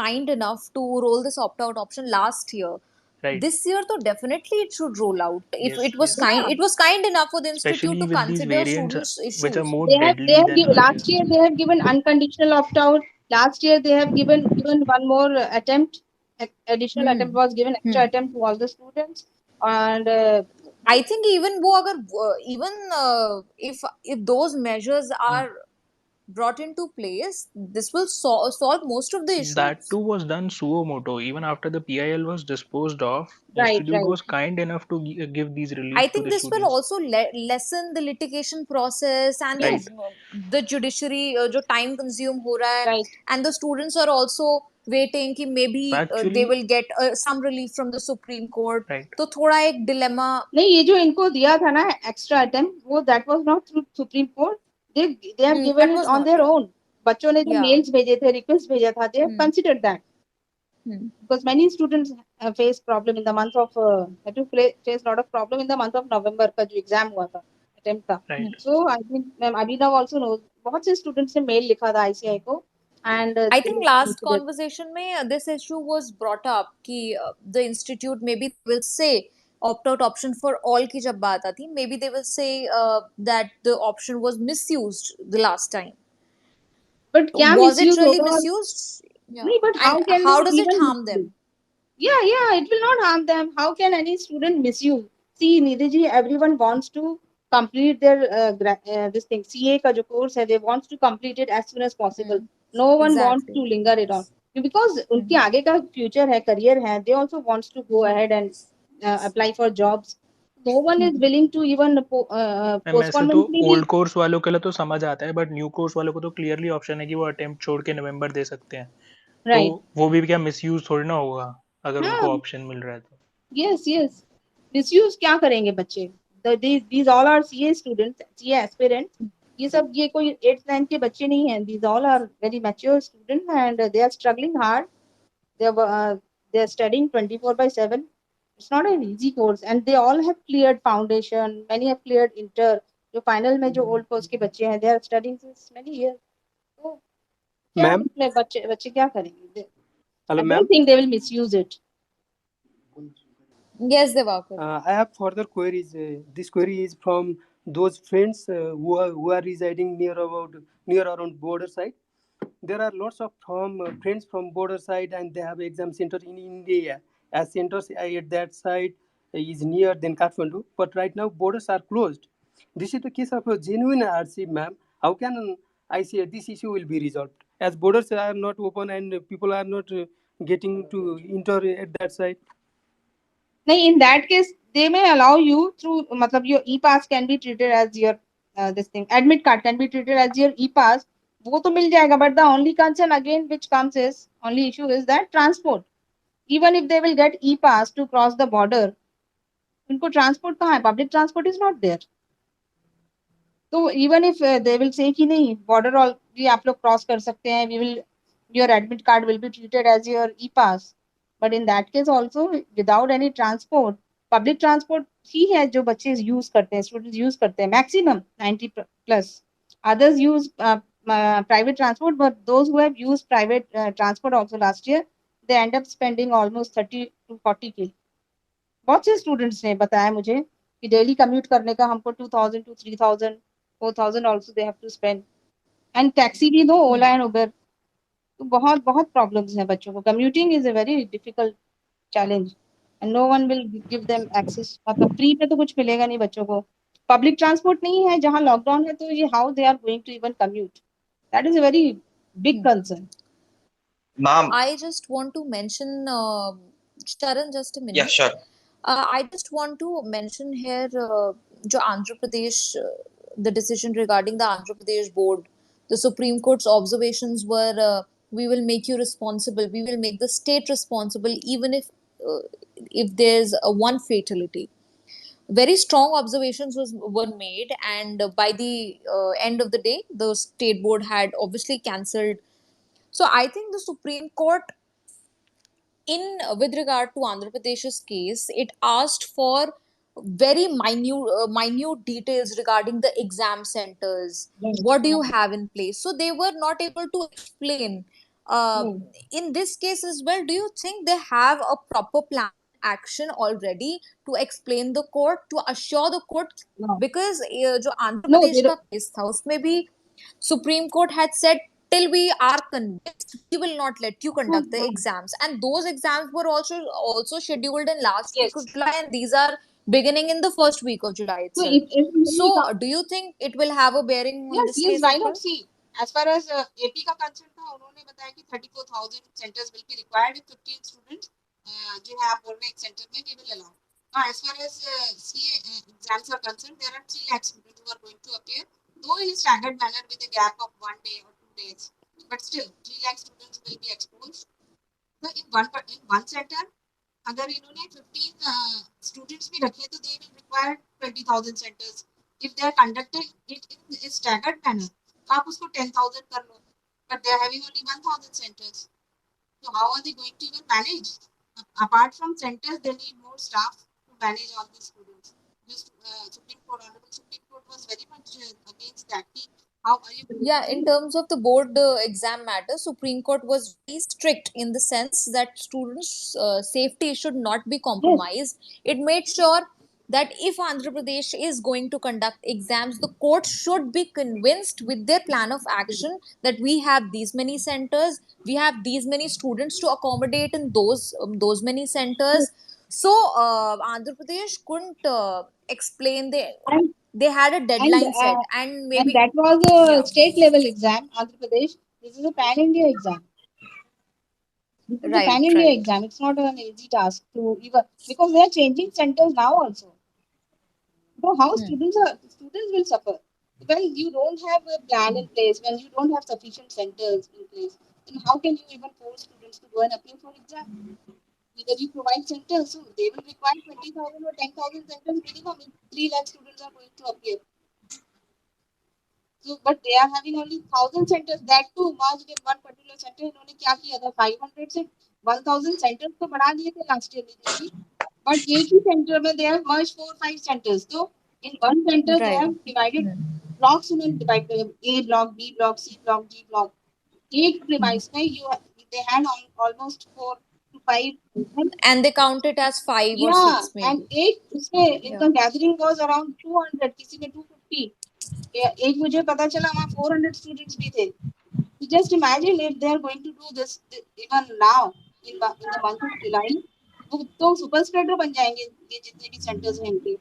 [SPEAKER 1] kind enough to roll this opt out option last year,
[SPEAKER 4] right,
[SPEAKER 1] this year तो definitely it should roll out. If
[SPEAKER 4] yes,
[SPEAKER 1] it was
[SPEAKER 4] yes.
[SPEAKER 1] it was kind enough for the institute
[SPEAKER 4] Especially
[SPEAKER 1] to
[SPEAKER 4] with these
[SPEAKER 1] consider
[SPEAKER 4] variants
[SPEAKER 1] students' issues.
[SPEAKER 4] which are more
[SPEAKER 2] They have
[SPEAKER 4] deadly than
[SPEAKER 2] given, last
[SPEAKER 4] earlier.
[SPEAKER 2] year they have given unconditional opt out. Last year they have given one more attempt. Additional attempt was given, extra attempt to all the students. And
[SPEAKER 1] I think even वो अगर if those measures are brought into place, this will solve most of the issues.
[SPEAKER 4] That too was done suo moto. Even after the PIL was disposed of,
[SPEAKER 2] Right,
[SPEAKER 4] institute
[SPEAKER 2] right.
[SPEAKER 4] was kind enough to give these relief
[SPEAKER 1] I
[SPEAKER 4] to
[SPEAKER 1] think
[SPEAKER 4] the
[SPEAKER 1] this will
[SPEAKER 4] students.
[SPEAKER 1] also lessen the litigation process and
[SPEAKER 4] Right.
[SPEAKER 1] the judiciary जो time consume हो रहा है,
[SPEAKER 2] Right.
[SPEAKER 1] and the students are also waiting कि maybe
[SPEAKER 4] Actually-
[SPEAKER 1] they will get some relief from the Supreme Court.
[SPEAKER 4] Right.
[SPEAKER 1] तो थोड़ा एक dilemma.
[SPEAKER 2] नहीं, ये जो इनको दिया था ना extra attempt, वो that was not through Supreme Court. They have given
[SPEAKER 1] that
[SPEAKER 2] it
[SPEAKER 1] was
[SPEAKER 2] on
[SPEAKER 1] not,
[SPEAKER 2] their
[SPEAKER 1] yeah.
[SPEAKER 2] own. बच्चों ने जो
[SPEAKER 1] Yeah.
[SPEAKER 2] mails भेजे थे, request भेजा था, they have considered that. Because many students face problem in the month of had to face a lot of problem in the month of November का जो exam हुआ था, attempt था.
[SPEAKER 4] Right.
[SPEAKER 2] So I think Ma'am Abhinav also knows, बहुत से students ने mail लिखा था ICI को. And
[SPEAKER 1] I think last conversation में this issue was brought up कि the institute maybe will say opt out option for all की जब बात आती, maybe they will say that the option was misused the last time.
[SPEAKER 2] But क्या
[SPEAKER 1] was it really
[SPEAKER 2] होगा?
[SPEAKER 1] misused? Yeah.
[SPEAKER 2] नहीं, but how can
[SPEAKER 1] how
[SPEAKER 2] they
[SPEAKER 1] does it
[SPEAKER 2] even
[SPEAKER 1] harm them?
[SPEAKER 2] Yeah, it will not harm them. How can any student misuse? See, Nidhi ji, everyone wants to complete their this thing. CA का जो course है, they wants to complete it as soon as possible. No one wants to linger it on because उनके आगे का future है, career है. They also wants to go ahead and apply for jobs. No one is willing to even postpone.
[SPEAKER 4] तो old course वालों के लिए तो समझ आता है, बट न्यू कोर्स वालों को तो क्लियरली ऑप्शन है कि वो अटेम्प्ट छोड़ के नवंबर दे सकते हैं.
[SPEAKER 2] Right.
[SPEAKER 4] तो वो भी क्या मिसयूज थोड़ी ना होगा अगर उनको ऑप्शन मिल रहा है तो.
[SPEAKER 2] Yes. Misuse क्या करेंगे बच्चे? These all are CA students, CA aspirants. ये सब ये कोई 8th 9th के बच्चे नहीं हैं. These all are very mature students and they are struggling hard. They are studying 24/7. It's not an easy course and they all have cleared foundation. Many have cleared inter. जो final में जो old course के बच्चे हैं, they are studying since many years. तो
[SPEAKER 5] Ma'am,
[SPEAKER 2] बच्चे क्या करेंगे?
[SPEAKER 5] Hello,
[SPEAKER 2] I
[SPEAKER 5] ma'am.
[SPEAKER 2] don't think they will misuse it.
[SPEAKER 1] Yes, Devakar.
[SPEAKER 5] I have further queries. This query is from those friends who are residing near around border side. There are lots of friends from border side, and they have exam center in India. As centers at that side is near than Kathmandu, but right now borders are closed. This is the case of a genuine hardship, ma'am. How can I say this issue will be resolved? As borders are not open and people are not getting to enter at that side.
[SPEAKER 2] नहीं, in that case they may allow you through मतलब your e-pass can be treated as your this thing, admit card can be treated as your e-pass, वो तो मिल जाएगा. But the only concern again which comes is, only issue is that transport. Even if they will get e-pass to cross the border, उनको transport कहाँ है? Public transport is not there. तो even if they will say कि नहीं border all भी आप लोग cross कर सकते हैं, we will, your admit card will be treated as your e-pass. But in that case also, without any transport, public transport ही है जो बच्चे use करते हैं, students use करते हैं, maximum 90 plus. Others use private transport, but those who have used private transport also last year, they end up spending almost 30 to 40K. बहुत से students ने बताया मुझे कि डेली कम्यूट करने का हमको 2000 to 3000 4000 also they have to spend, and taxi भी दो, ओला एंड उबर। तो बहुत बहुत प्रॉब्लम्स हैं बच्चों को। Commuting is a very difficult challenge and no one will give them access. मतलब फ्री पे तो कुछ मिलेगा नहीं बच्चों को। पब्लिक ट्रांसपोर्ट नहीं है जहाँ लॉकडाउन है, तो ये how they are going to even commute? That is a very big concern.
[SPEAKER 3] Ma'am,
[SPEAKER 1] I just want to mention, Sharan, just a
[SPEAKER 3] yeah,
[SPEAKER 1] minute.
[SPEAKER 3] sure.
[SPEAKER 1] I just want to mention here, जो Andhra Pradesh, the decision regarding the Andhra Pradesh board, the Supreme Court's observations were, we will make you responsible, we will make the state responsible, even if there's one fatality. Very strong observations were made, and by the end of the day, the state board had obviously cancelled. So I think the Supreme Court, in with regard to Andhra Pradesh's case, it asked for very minute details regarding the exam centers. What do you have in place? So they were not able to explain. Uh, in this case as well, do you think they have a proper plan action already to explain the court, to assure the court?
[SPEAKER 2] No,
[SPEAKER 1] Because जो Andhra
[SPEAKER 2] no,
[SPEAKER 1] Pradesh
[SPEAKER 2] they
[SPEAKER 1] का
[SPEAKER 2] don't.
[SPEAKER 1] Case था उसमें भी Supreme Court had said, till we are convinced, we will not let you conduct the exams. And those exams were also scheduled in last week of
[SPEAKER 2] Yes.
[SPEAKER 1] July, and these are beginning in the first week of July
[SPEAKER 2] So
[SPEAKER 1] itself.
[SPEAKER 2] if
[SPEAKER 1] So, do you think it will have a bearing on
[SPEAKER 2] yes,
[SPEAKER 1] this
[SPEAKER 2] yes,
[SPEAKER 1] case
[SPEAKER 2] why
[SPEAKER 1] as
[SPEAKER 2] not?
[SPEAKER 1] well?
[SPEAKER 2] See, as far as AP का concern था, उन्होंने बताया कि 34,000 centers will be required if 15 students जो है आप बोल रहे हैं एक center में we will allow. Now, as far as CA exams are concerned, there are 3 lakh students who are going to appear, though in staggered manner with a gap of 1 day or 2 days, but still 3 lakh students will be exposed. So in one center, अगर इन्होंने 15 students भी रखे तो they will require 20,000 centers. If they are conducting it in a staggered manner, तो आप उसको 10,000 कर लो, but they are having only 1,000 centers. So how are they going to even manage? Apart from centers, they need more staff to manage all these students. This Honorable Supreme Court was very much against that. How are you going to
[SPEAKER 1] Yeah,
[SPEAKER 2] do
[SPEAKER 1] in
[SPEAKER 2] it?
[SPEAKER 1] terms of the board exam matter, Supreme Court was very strict in the sense that students' safety should not be
[SPEAKER 2] Yes,
[SPEAKER 1] compromised. It made sure that if Andhra Pradesh is going to conduct exams, the court should be convinced with their plan of action that we have these many centers, we have these many students to accommodate in those many centers. So Andhra Pradesh couldn't explain
[SPEAKER 2] and
[SPEAKER 1] they had a
[SPEAKER 2] and
[SPEAKER 1] deadline set,
[SPEAKER 2] uh,
[SPEAKER 1] and
[SPEAKER 2] and
[SPEAKER 1] maybe
[SPEAKER 2] that was
[SPEAKER 1] yeah.
[SPEAKER 2] a state level exam, Andhra Pradesh. This is a pan India exam. This is a
[SPEAKER 1] Right,
[SPEAKER 2] pan India
[SPEAKER 1] right.
[SPEAKER 2] exam. It's not an easy task to even, because they are changing centers now also. So how students will suffer when you don't have a plan in place, when you don't have sufficient centers in place. Then how can you even force students to go and appear for exam? Either you provide centers, so they will require 20,000 or 10,000 centers minimum if 3 lakh students are going to appear. So, but they are having only 1,000 centers. That too merged in one particular center. इन्होंने क्या किया था? 500 से 1,000 centers तो बढ़ा दिए थे last year में, but एक ही center में they have merged 4-5 centers. So in one center they
[SPEAKER 1] Right.
[SPEAKER 2] have divided blocks उन्होंने divide किया, A block, B block, C block, D block. एक premise में they had almost 4 to 5.
[SPEAKER 1] And they count it as 5 or 6
[SPEAKER 2] And
[SPEAKER 1] maybe.
[SPEAKER 2] एक इसमें
[SPEAKER 1] Yeah.
[SPEAKER 2] इनका gathering was around 200, किसी में 250. एक मुझे पता चला वहाँ 400 students भी थे. So just imagine if they are going to do this even now in the month of July, तो super spreader बन जाएंगे ये जितने भी centers हैं इनके.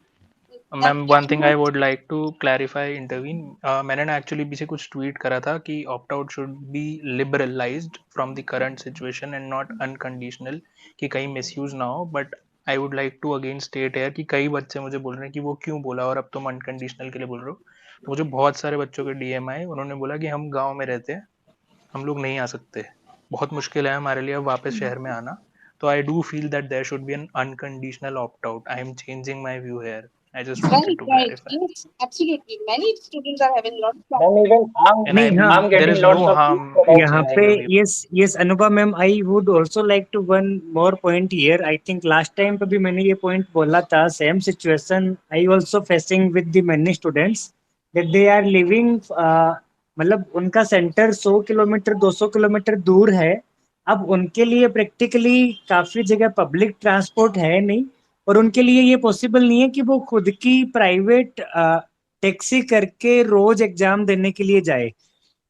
[SPEAKER 4] Ma'am one
[SPEAKER 2] That
[SPEAKER 4] thing I
[SPEAKER 2] was
[SPEAKER 4] would like to clarify intervene, मैंने ना एक्चुअली पीछे कुछ ट्वीट करा था कि opt out should be liberalised from the current situation and not unconditional, कि कहीं मिसयूज ना हो. But I would like to again state है कि कई बच्चे मुझे बोल रहे हैं कि वो क्यों बोला और अब तुम अनकंडीशनल के लिए बोल रहे हो. तो मुझे बहुत सारे बच्चों के डीएम आए, उन्होंने बोला कि हम गाँव में रहते हैं, हम लोग नहीं आ सकते, बहुत मुश्किल है हमारे लिए अब वापस शहर में आना. तो I do feel that there should be an unconditional opt out. I am changing my view here. I just wanted
[SPEAKER 2] right,
[SPEAKER 4] to
[SPEAKER 2] right.
[SPEAKER 4] clarify.
[SPEAKER 2] Yes, absolutely. Many students are having lots of
[SPEAKER 3] Ma'am, even
[SPEAKER 4] And I
[SPEAKER 6] नहीं हाँ,
[SPEAKER 4] believe
[SPEAKER 3] I'm
[SPEAKER 4] there
[SPEAKER 3] getting
[SPEAKER 4] is
[SPEAKER 3] lots
[SPEAKER 4] no
[SPEAKER 3] of
[SPEAKER 4] harm
[SPEAKER 3] views
[SPEAKER 4] in
[SPEAKER 3] about
[SPEAKER 6] यहाँ
[SPEAKER 3] this.
[SPEAKER 6] पे
[SPEAKER 4] changing your view.
[SPEAKER 6] Yes Anubha ma'am, I would also like to one more point here. I think last time पे भी मैंने ये point बोला था. Same situation I also facing with the many students that they are living, मतलब उनका centre 100 kilometre 200 kilometre दूर है. अब उनके लिए प्रैक्टिकली काफी जगह पब्लिक ट्रांसपोर्ट है नहीं, और उनके लिए ये पॉसिबल नहीं है कि वो खुद की प्राइवेट टैक्सी करके रोज एग्जाम देने के लिए जाए,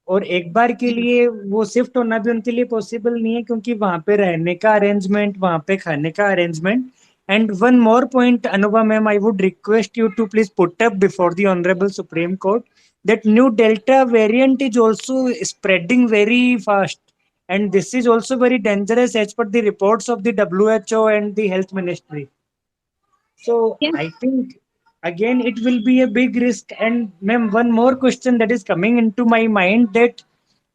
[SPEAKER 6] और एक बार के लिए वो शिफ्ट होना भी उनके लिए पॉसिबल नहीं है, क्योंकि वहां पे रहने का अरेंजमेंट, वहां पे खाने का arrangement. And one more point, Anubha ma'am, I would request you to please put up before the Honorable Supreme Court that new Delta variant is also spreading very fast, and this is also very dangerous as per the reports of the WHO and the Health Ministry. So
[SPEAKER 2] Yes.
[SPEAKER 6] I think again it will be a big risk. And ma'am, one more question that is coming into my mind, that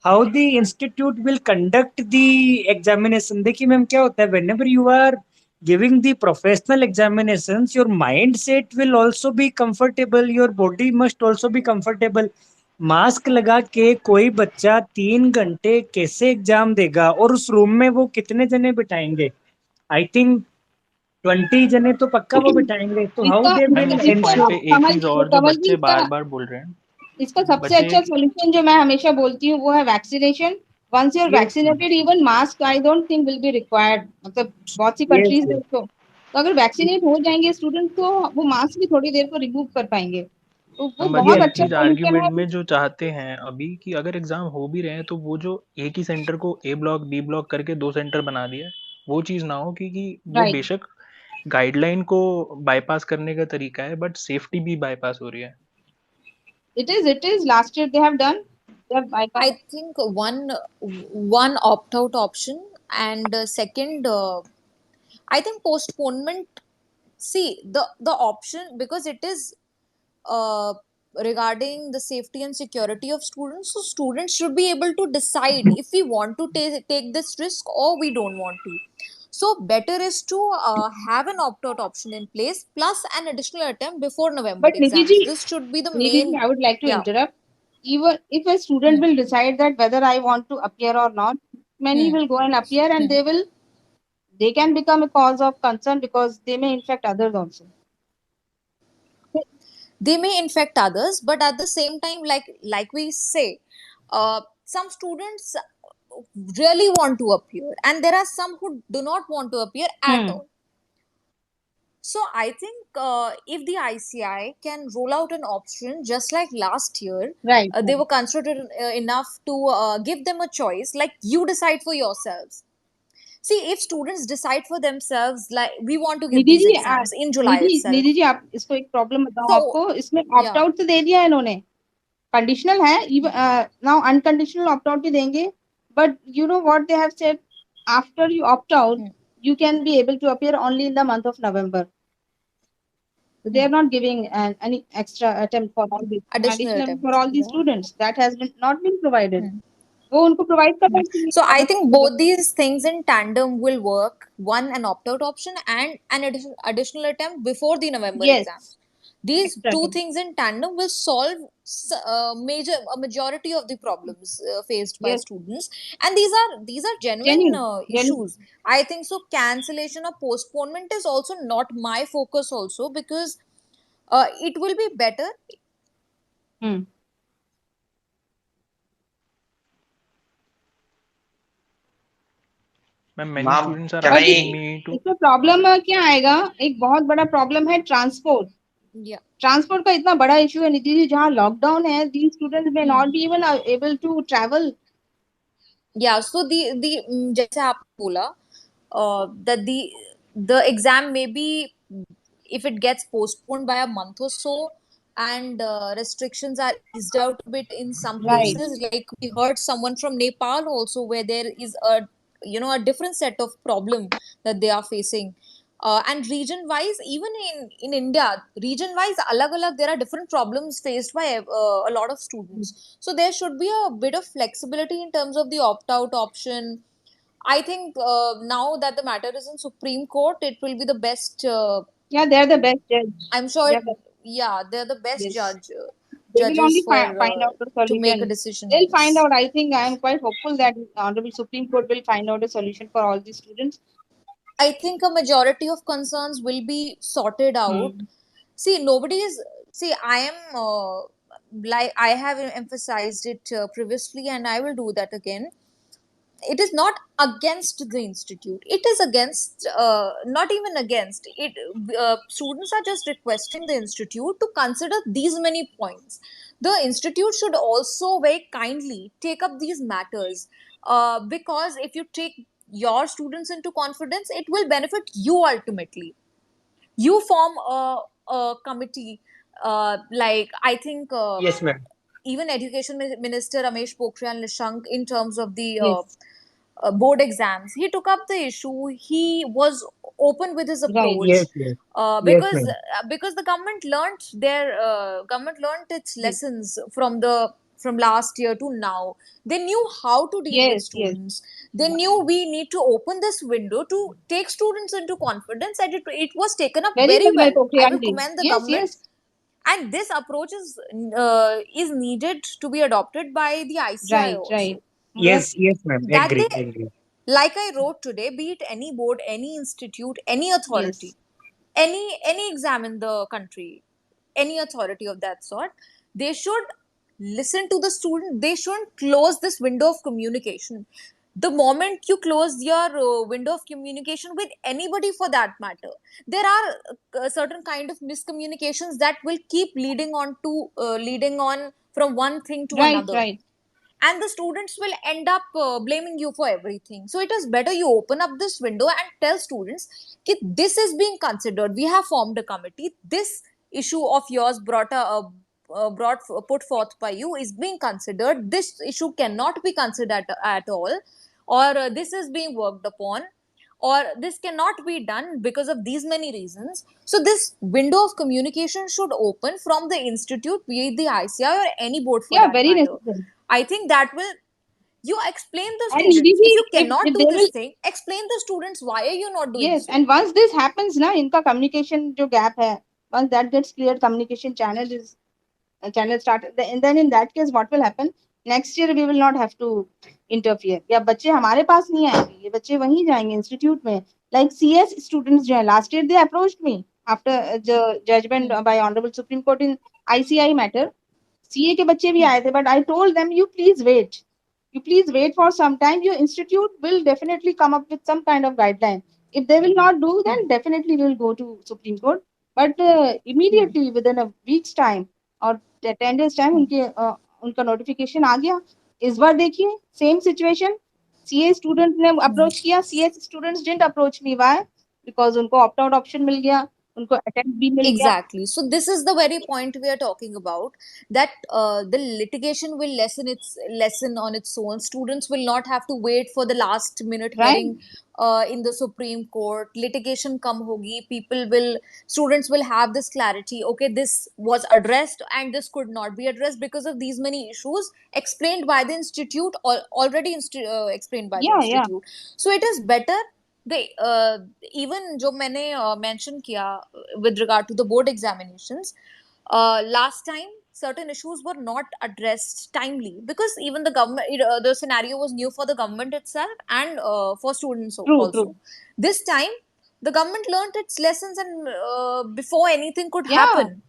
[SPEAKER 6] how the institute will conduct the examination. देखिए ma'am क्या होता है, whenever you are giving the professional examinations, your mindset will also be comfortable, your body must also be comfortable. Mask लगा के कोई बच्चा 3 घंटे कैसे एग्जाम देगा, और उस रूम में वो कितने जने बिठाएंगे? आई थिंक 20 जने तो पक्का वो बिठाएंगे. तो हाउ
[SPEAKER 2] इसका
[SPEAKER 6] दे
[SPEAKER 4] मैम
[SPEAKER 6] विल
[SPEAKER 4] इसी
[SPEAKER 2] इसका
[SPEAKER 4] पॉइंट
[SPEAKER 6] एंश्योर?
[SPEAKER 4] पे एक
[SPEAKER 2] कमल
[SPEAKER 4] चीज और जो
[SPEAKER 2] कमल जी
[SPEAKER 4] बच्चे
[SPEAKER 2] इसका
[SPEAKER 4] बार बार बोल रहे हैं,
[SPEAKER 2] इसका सबसे
[SPEAKER 4] बच्चे
[SPEAKER 2] अच्छा सॉल्यूशन जो मैं हमेशा बोलती हूँ वो है vaccination. Once you are
[SPEAKER 6] yes
[SPEAKER 2] vaccinated, even mask I don't think will be required. मतलब बहुत सी
[SPEAKER 6] यस
[SPEAKER 2] कंट्रीज में तो अगर वैक्सीनेट हो जाएंगे स्टूडेंट तो वो मास्क भी थोड़ी देर को रिमूव कर पाएंगे. तो वो
[SPEAKER 4] हम बस
[SPEAKER 2] बहुत
[SPEAKER 6] यस
[SPEAKER 4] एक
[SPEAKER 2] अच्छा
[SPEAKER 4] चीज
[SPEAKER 2] सॉल्यूशन है.
[SPEAKER 4] आर्ग्यूमेंट में जो चाहते हैं अभी कि अगर एग्जाम हो भी रहे हैं तो वो जो एक ही सेंटर को ए ब्लॉक बी ब्लॉक करके 2 सेंटर बना दिया है, वो चीज ना हो, क्योंकि वो
[SPEAKER 2] राइट.
[SPEAKER 4] बेशक गाइडलाइन को बाईपास करने का तरीका है बट सेफ्टी भी बाईपास हो रही है.
[SPEAKER 2] It is last year they have done. They have bypassed.
[SPEAKER 1] I think one opt out option, and second, I think postponement. See, the option, because it is uh, regarding the safety and security of students, so students should be able to decide if we want to take this risk or we don't want to. So better is to have an opt out option in place plus an additional attempt before November
[SPEAKER 2] But
[SPEAKER 1] exams. This should be the
[SPEAKER 2] Nidhi ji,
[SPEAKER 1] main.
[SPEAKER 2] I would like to
[SPEAKER 1] Yeah.
[SPEAKER 2] interrupt. Even if a student will decide that whether I want to appear or not, many
[SPEAKER 1] Hmm.
[SPEAKER 2] will go and appear, and they can become a cause of concern because they may infect others also.
[SPEAKER 1] They may infect others, but at the same time, like we say, some students really want to appear, and there are some who do not want to appear at all. So I think if the ICI can roll out an option just like last year,
[SPEAKER 2] Right.
[SPEAKER 1] they were considerate enough to give them a choice, like you decide for yourselves. See, if students decide for themselves, like we want to give
[SPEAKER 2] Nidhi
[SPEAKER 1] these
[SPEAKER 2] ji
[SPEAKER 1] exams in July itself.
[SPEAKER 2] Nidhi ji आप इसको एक problem बताओ.
[SPEAKER 1] So
[SPEAKER 2] आपको इसमें opt
[SPEAKER 1] yeah,
[SPEAKER 2] out तो दे दिया है इन्होंने. कंडीशनल है. नाउ अनकंडीशनल ऑप्ट आउट भी देंगे. But you know what they have said, after you opt out you can be able to appear only in the month of November. So they are not giving any extra attempt for all these
[SPEAKER 1] additional
[SPEAKER 2] additional for
[SPEAKER 1] attempt.
[SPEAKER 2] all these
[SPEAKER 1] Yeah.
[SPEAKER 2] students. That has been not been provided. वो उनको provide करना चाहिए.
[SPEAKER 1] So I think both these things in tandem will work. One, an opt-out option, and an additional attempt before the November
[SPEAKER 2] Yes,
[SPEAKER 1] exams. These two
[SPEAKER 2] exactly.
[SPEAKER 1] things in tandem will solve a majority of the problems faced by
[SPEAKER 2] Yes,
[SPEAKER 1] students, and these are genuine
[SPEAKER 2] genuine.
[SPEAKER 1] issues. I think so. Cancellation or postponement is also not my focus also, because it will be better.
[SPEAKER 2] Hmm.
[SPEAKER 4] Ma'am many
[SPEAKER 3] Ma'am,
[SPEAKER 4] students are
[SPEAKER 3] can
[SPEAKER 2] But
[SPEAKER 4] asking
[SPEAKER 3] I?
[SPEAKER 4] me to
[SPEAKER 2] इसमें problem क्या आएगा? एक बहुत बड़ा problem है transport.
[SPEAKER 1] Yeah.
[SPEAKER 2] Transport का इतना बड़ा इशू है निधि जी. जहाँ लॉकडाउन है, these students may not be even able to travel.
[SPEAKER 1] Yeah, so जैसे आप बोला that the exam may be, if it gets postponed by a month or so, and restrictions are eased out a bit in some
[SPEAKER 2] Right.
[SPEAKER 1] places, like we heard someone from Nepal also, where there is a different set of problem that they are facing. And region wise, even in India, region wise, alag there are different problems faced by a lot of students. So there should be a bit of flexibility in terms of the opt out option. I think now that the matter is in Supreme Court, it will be the best.
[SPEAKER 2] Yeah, they are the best judge.
[SPEAKER 1] I'm sure.
[SPEAKER 2] They are the,
[SPEAKER 1] Yeah, they're the best
[SPEAKER 2] yes. They will
[SPEAKER 1] judges
[SPEAKER 2] only
[SPEAKER 1] for
[SPEAKER 2] find out the
[SPEAKER 1] to make a
[SPEAKER 2] solution.
[SPEAKER 1] decision on
[SPEAKER 2] They'll
[SPEAKER 1] this.
[SPEAKER 2] find out. I think I am quite hopeful that Honorable Supreme Court will find out a solution for all these students.
[SPEAKER 1] I think a majority of concerns will be sorted out. See, nobody is. See, I am like I have emphasized it previously, and I will do that again. it is not against the institute, it is against, not even against it. Students are just requesting the institute to consider these many points. The institute should also very kindly take up these matters, because if you take your students into confidence, it will benefit you ultimately. You form a committee, like I think,
[SPEAKER 6] Yes, ma'am.
[SPEAKER 1] even Education Minister Ramesh Pokhriyal Nishank, in terms of the
[SPEAKER 2] Yes.
[SPEAKER 1] board exams, he took up the issue. He was open with his
[SPEAKER 2] Right.
[SPEAKER 1] approach,
[SPEAKER 6] Yes, yes. Yes, ma'am.
[SPEAKER 1] because the government learnt its
[SPEAKER 2] Yes.
[SPEAKER 1] lessons from last year to now. They knew how to deal with
[SPEAKER 2] Yes. Yes.
[SPEAKER 1] students. They knew we need to open this window to take students into confidence, and it was taken up
[SPEAKER 2] Very
[SPEAKER 1] very
[SPEAKER 2] well by
[SPEAKER 1] well. I
[SPEAKER 2] Pokhriyal
[SPEAKER 1] will
[SPEAKER 2] ji.
[SPEAKER 1] commend the
[SPEAKER 2] Yes.
[SPEAKER 1] government,
[SPEAKER 2] Yes.
[SPEAKER 1] and this approach is needed to be adopted by the ICI
[SPEAKER 2] Right. Right.
[SPEAKER 1] also.
[SPEAKER 6] Yes, yes, ma'am.
[SPEAKER 1] That
[SPEAKER 6] Agree,
[SPEAKER 1] they,
[SPEAKER 6] agree.
[SPEAKER 1] like I wrote today, be it any board, any institute, any authority,
[SPEAKER 2] Yes.
[SPEAKER 1] any exam in the country, any authority of that sort, they should listen to the student. They shouldn't close this window of communication. The moment you close your window of communication with anybody, for that matter, there are certain kind of miscommunications that will keep leading on from one thing to
[SPEAKER 2] Right.
[SPEAKER 1] another,
[SPEAKER 2] Right.
[SPEAKER 1] and the students will end up blaming you for everything. So it is better you open up this window and tell students that this is being considered. We have formed a committee. This issue of yours put forth by you is being considered. This issue cannot be considered at all, or this is being worked upon, or this cannot be done because of these many reasons. So this window of communication should open from the institute, be it the ICI or any board for
[SPEAKER 2] Yeah.
[SPEAKER 1] that
[SPEAKER 2] Very
[SPEAKER 1] matter.
[SPEAKER 2] necessary.
[SPEAKER 1] I think that will, you explain the
[SPEAKER 2] And
[SPEAKER 1] students.
[SPEAKER 2] EDP,
[SPEAKER 1] If you cannot
[SPEAKER 2] if
[SPEAKER 1] do
[SPEAKER 2] they
[SPEAKER 1] this
[SPEAKER 2] will,
[SPEAKER 1] thing, explain the students why are you not doing
[SPEAKER 2] yes,
[SPEAKER 1] so.
[SPEAKER 2] and once this happens, na, इनका communication जो gap है, once that gets cleared, communication channel is channel start, and then in that case, what will happen? Next year we will not have to interfere. या बच्चे हमारे पास नहीं आएंगे, ये बच्चे वहीं जाएंगे institute में. Like CS students जो है, last year they approached me after the judgment by Honorable Supreme Court in ICI matter. CA के बच्चे भी आए थे, but I told them, you please wait. You please wait for some time. Your institute will definitely come up with some kind of guideline. If they will not do, then definitely we will go to Supreme Court. But immediately within a week's time or 10 days time, उनका notification आ गया. इस बार देखिए same situation. CA student ने approach किया. CS students didn't approach me. Why? Because उनको opt out option मिल गया. उनको attempt भी मिल गया.
[SPEAKER 1] Exactly. So this is the very point we are talking about, that the litigation will lessen on its own. Students will not have to wait for the last minute
[SPEAKER 2] Right?
[SPEAKER 1] hearing in the Supreme Court. Litigation come hogi. Students will have this clarity. Okay, this was addressed and this could not be addressed because of these many issues explained by the institute, already explained by the
[SPEAKER 2] Yeah, yeah.
[SPEAKER 1] institute. So it is better the even जो मैंने mention किया with regard to the board examinations, last time certain issues were not addressed timely because even the the scenario was new for the government itself and for students
[SPEAKER 2] True,
[SPEAKER 1] also.
[SPEAKER 2] true.
[SPEAKER 1] This time the government learnt its lessons, and before anything could
[SPEAKER 2] Yeah,
[SPEAKER 1] happen,